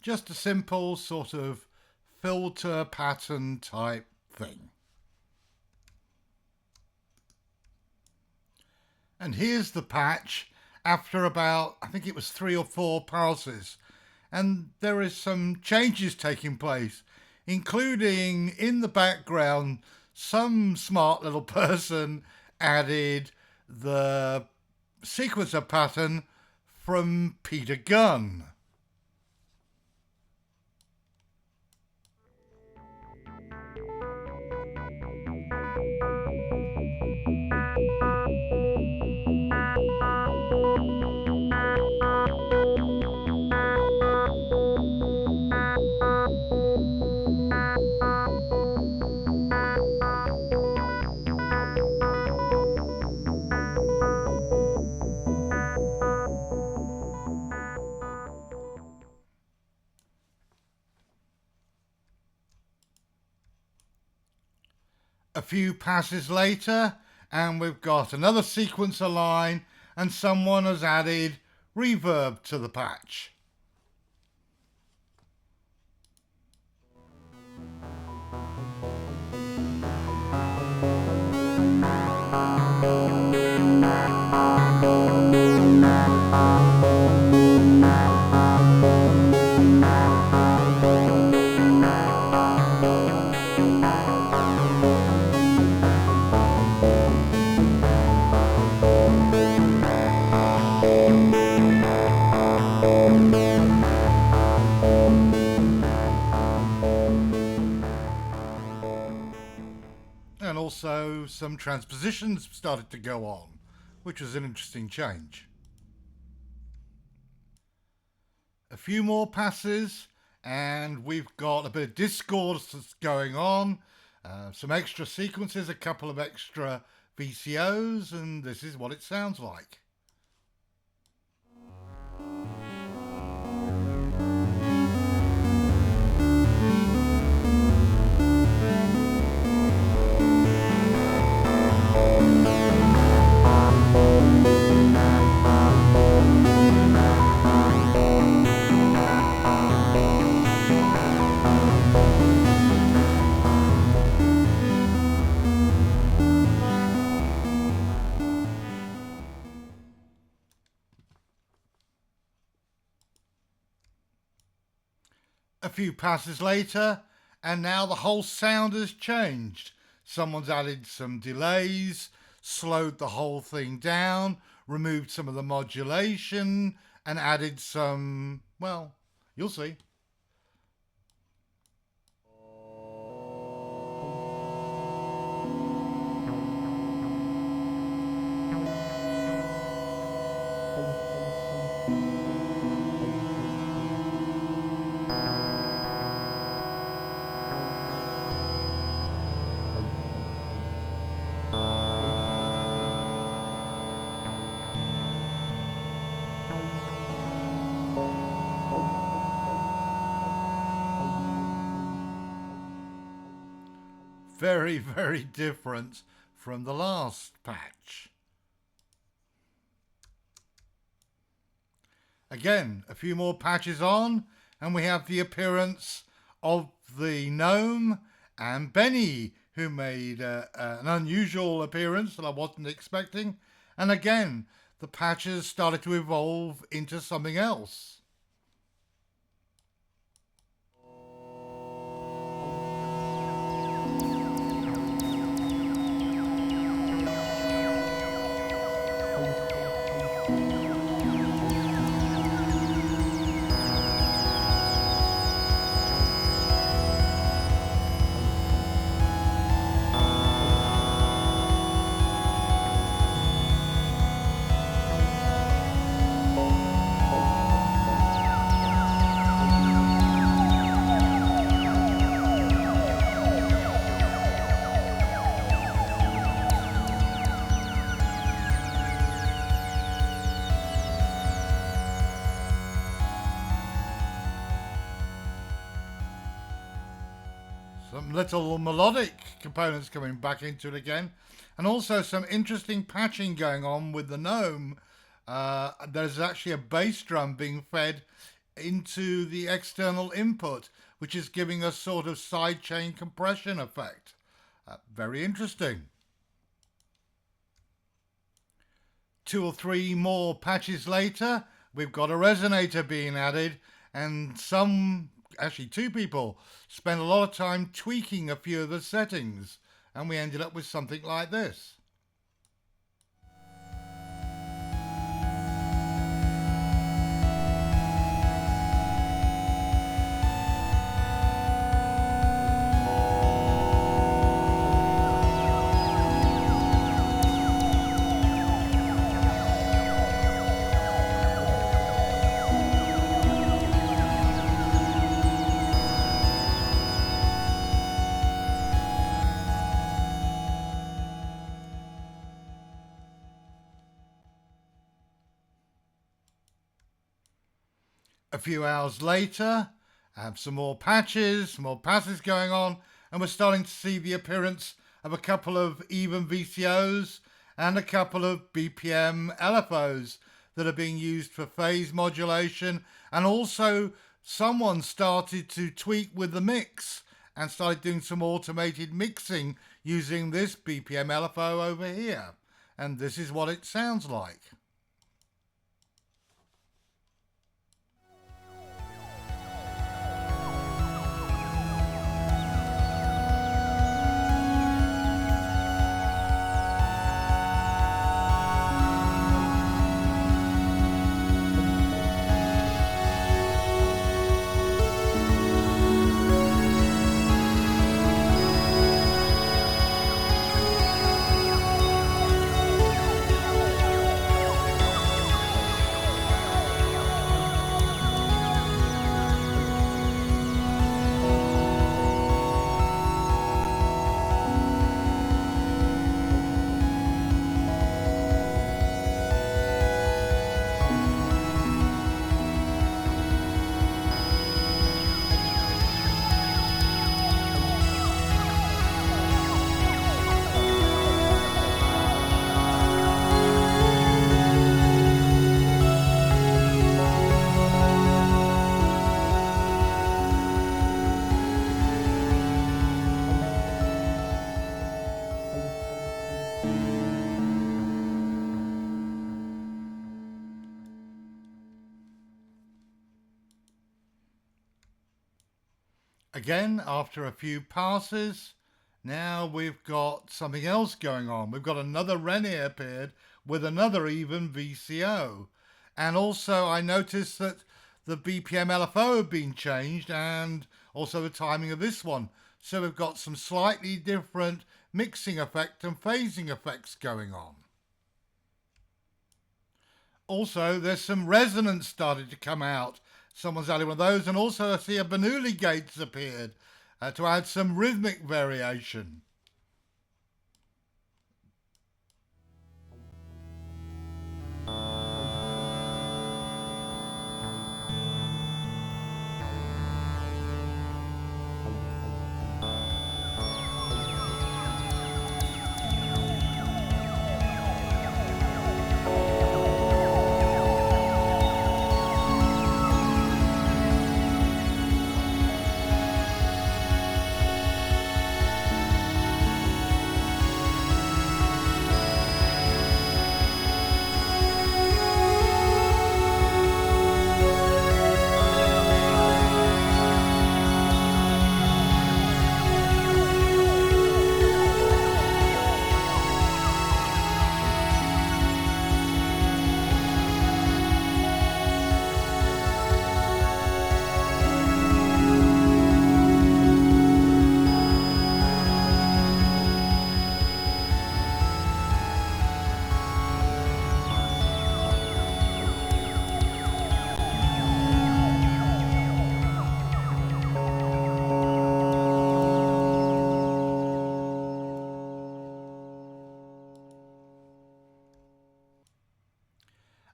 A: Just a simple sort of filter pattern type thing. And here's the patch after about, I think it was 3 or 4 passes. And there is some changes taking place, including in the background, some smart little person added the sequencer pattern from Peter Gunn. A few passes later, and we've got another sequencer line, and someone has added reverb to the patch. And also some transpositions started to go on, which was an interesting change. A few more passes and we've got a bit of discourse that's going on, some extra sequences, a couple of extra VCOs, and this is what it sounds like. A few passes later, and now the whole sound has changed. Someone's added some delays, slowed the whole thing down, removed some of the modulation, and added some, well, you'll see. very, very different from the last patch. Again, a few more patches on, and we have the appearance of the gnome and Benny, who made an unusual appearance that I wasn't expecting. And again, the patches started to evolve into something else. Some little melodic components coming back into it again, and also some interesting patching going on with the gnome. There's actually a bass drum being fed into the external input, which is giving us sort of sidechain compression effect. Very interesting. 2 or 3 more patches later, we've got a resonator being added, and actually 2 people spent a lot of time tweaking a few of the settings, and we ended up with something like this. A few hours later, I have some more patches, some more passes going on, and we're starting to see the appearance of a couple of even VCOs and a couple of BPM LFOs that are being used for phase modulation, and also someone started to tweak with the mix and started doing some automated mixing using this BPM LFO over here, and this is what it sounds like. Again, after a few passes, now we've got something else going on. We've got another Renier appeared with another even VCO. And also I noticed that the BPM LFO had been changed, and also the timing of this one. So we've got some slightly different mixing effect and phasing effects going on. Also, there's some resonance started to come out. Someone's added one of those, and also I see a Bernoulli gates appeared to add some rhythmic variation.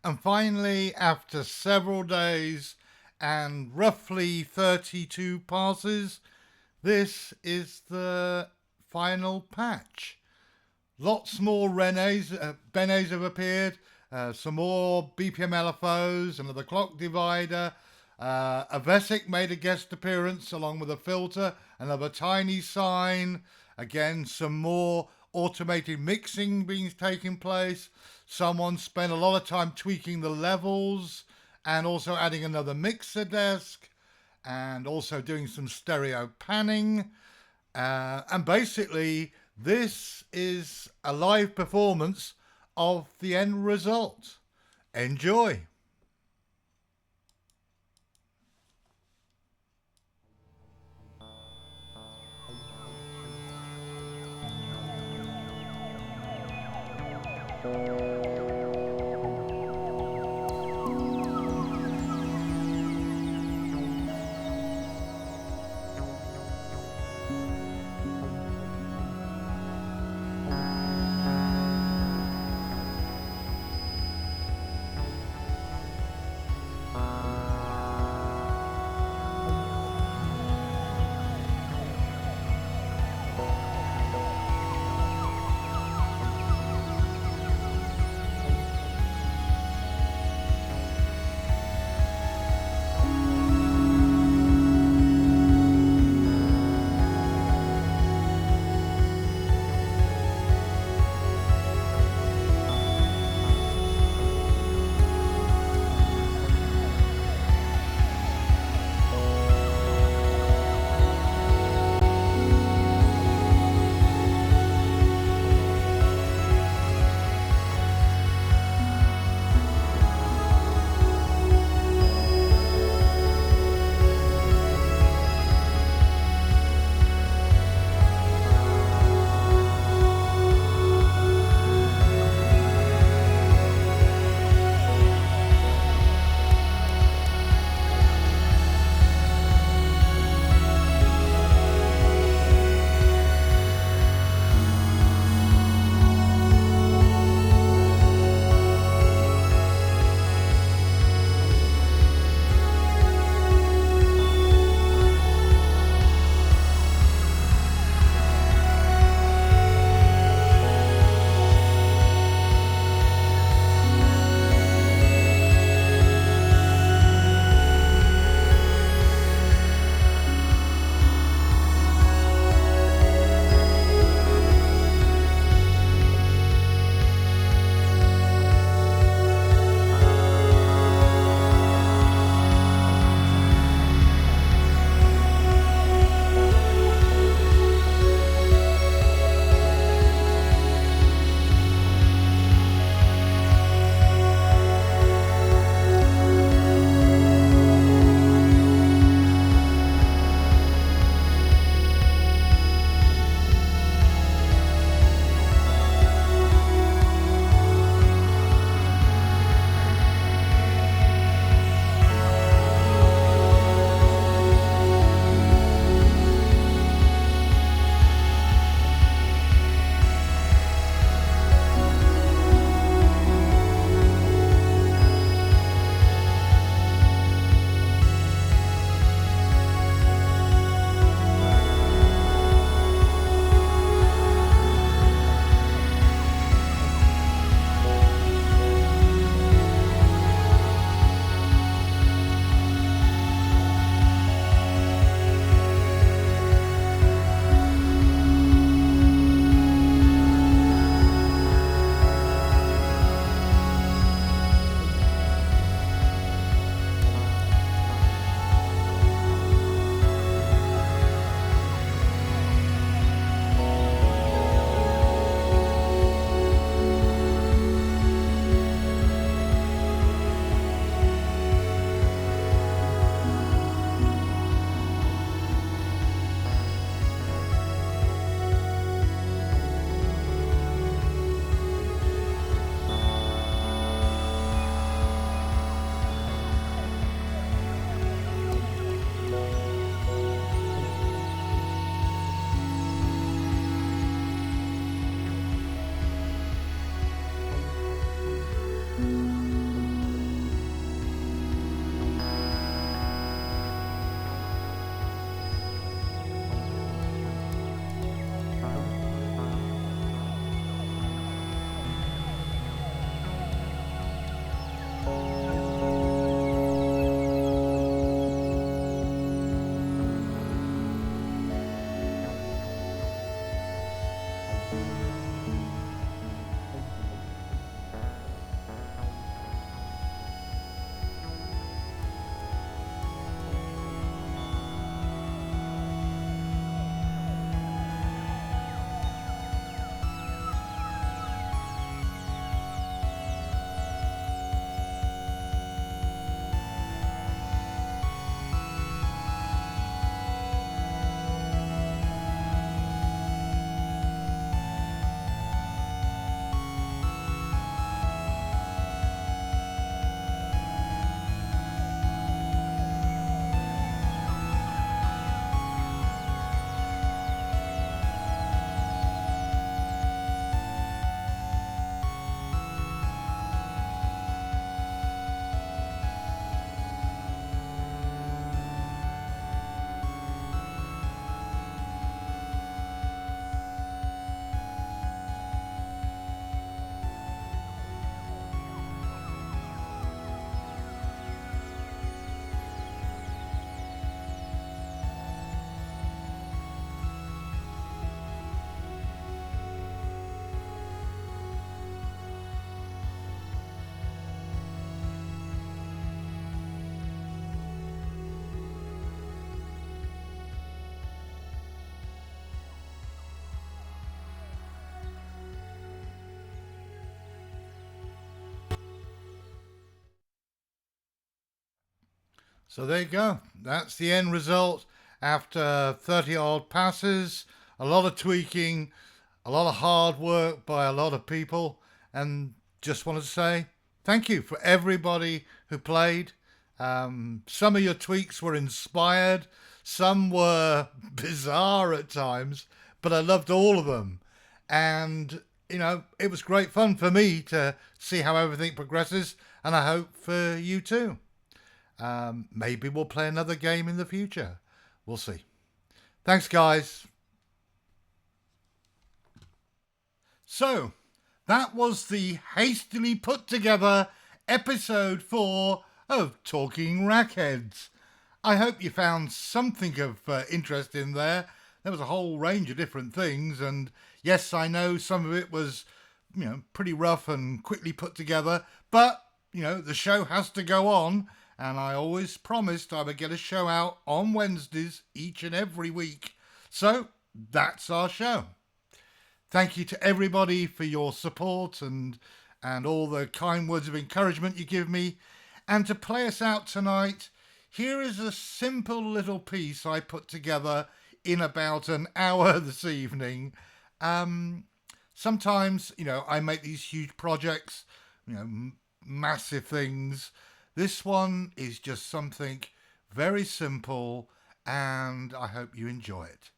A: And finally, after several days and roughly 32 passes, this is the final patch. Lots more Benes have appeared, some more BPM LFOs, another clock divider. A Vesic made a guest appearance along with a filter, another tiny sign. Again, some more automated mixing being taking place. Someone spent a lot of time tweaking the levels and also adding another mixer desk and also doing some stereo panning. And basically, this is a live performance of the end result. Enjoy. So there you go. That's the end result after 30 odd passes, a lot of tweaking, a lot of hard work by a lot of people, and just wanted to say thank you for everybody who played. Some of your tweaks were inspired, some were bizarre at times, but I loved all of them. And, it was great fun for me to see how everything progresses, and I hope for you too. Maybe we'll play another game in the future. We'll see. Thanks, guys. So, that was the hastily put together episode 4 of Talking Rackheads. I hope you found something of interest in there. There was a whole range of different things, and yes, I know some of it was, pretty rough and quickly put together, but, the show has to go on, and I always promised I would get a show out on Wednesdays each and every week. So, that's our show. Thank you to everybody for your support and all the kind words of encouragement you give me. And to play us out tonight, here is a simple little piece I put together in about an hour this evening. Sometimes, I make these huge projects, massive things. This one is just something very simple, and I hope you enjoy it.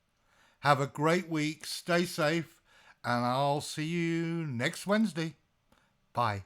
A: Have a great week, stay safe, and I'll see you next Wednesday. Bye.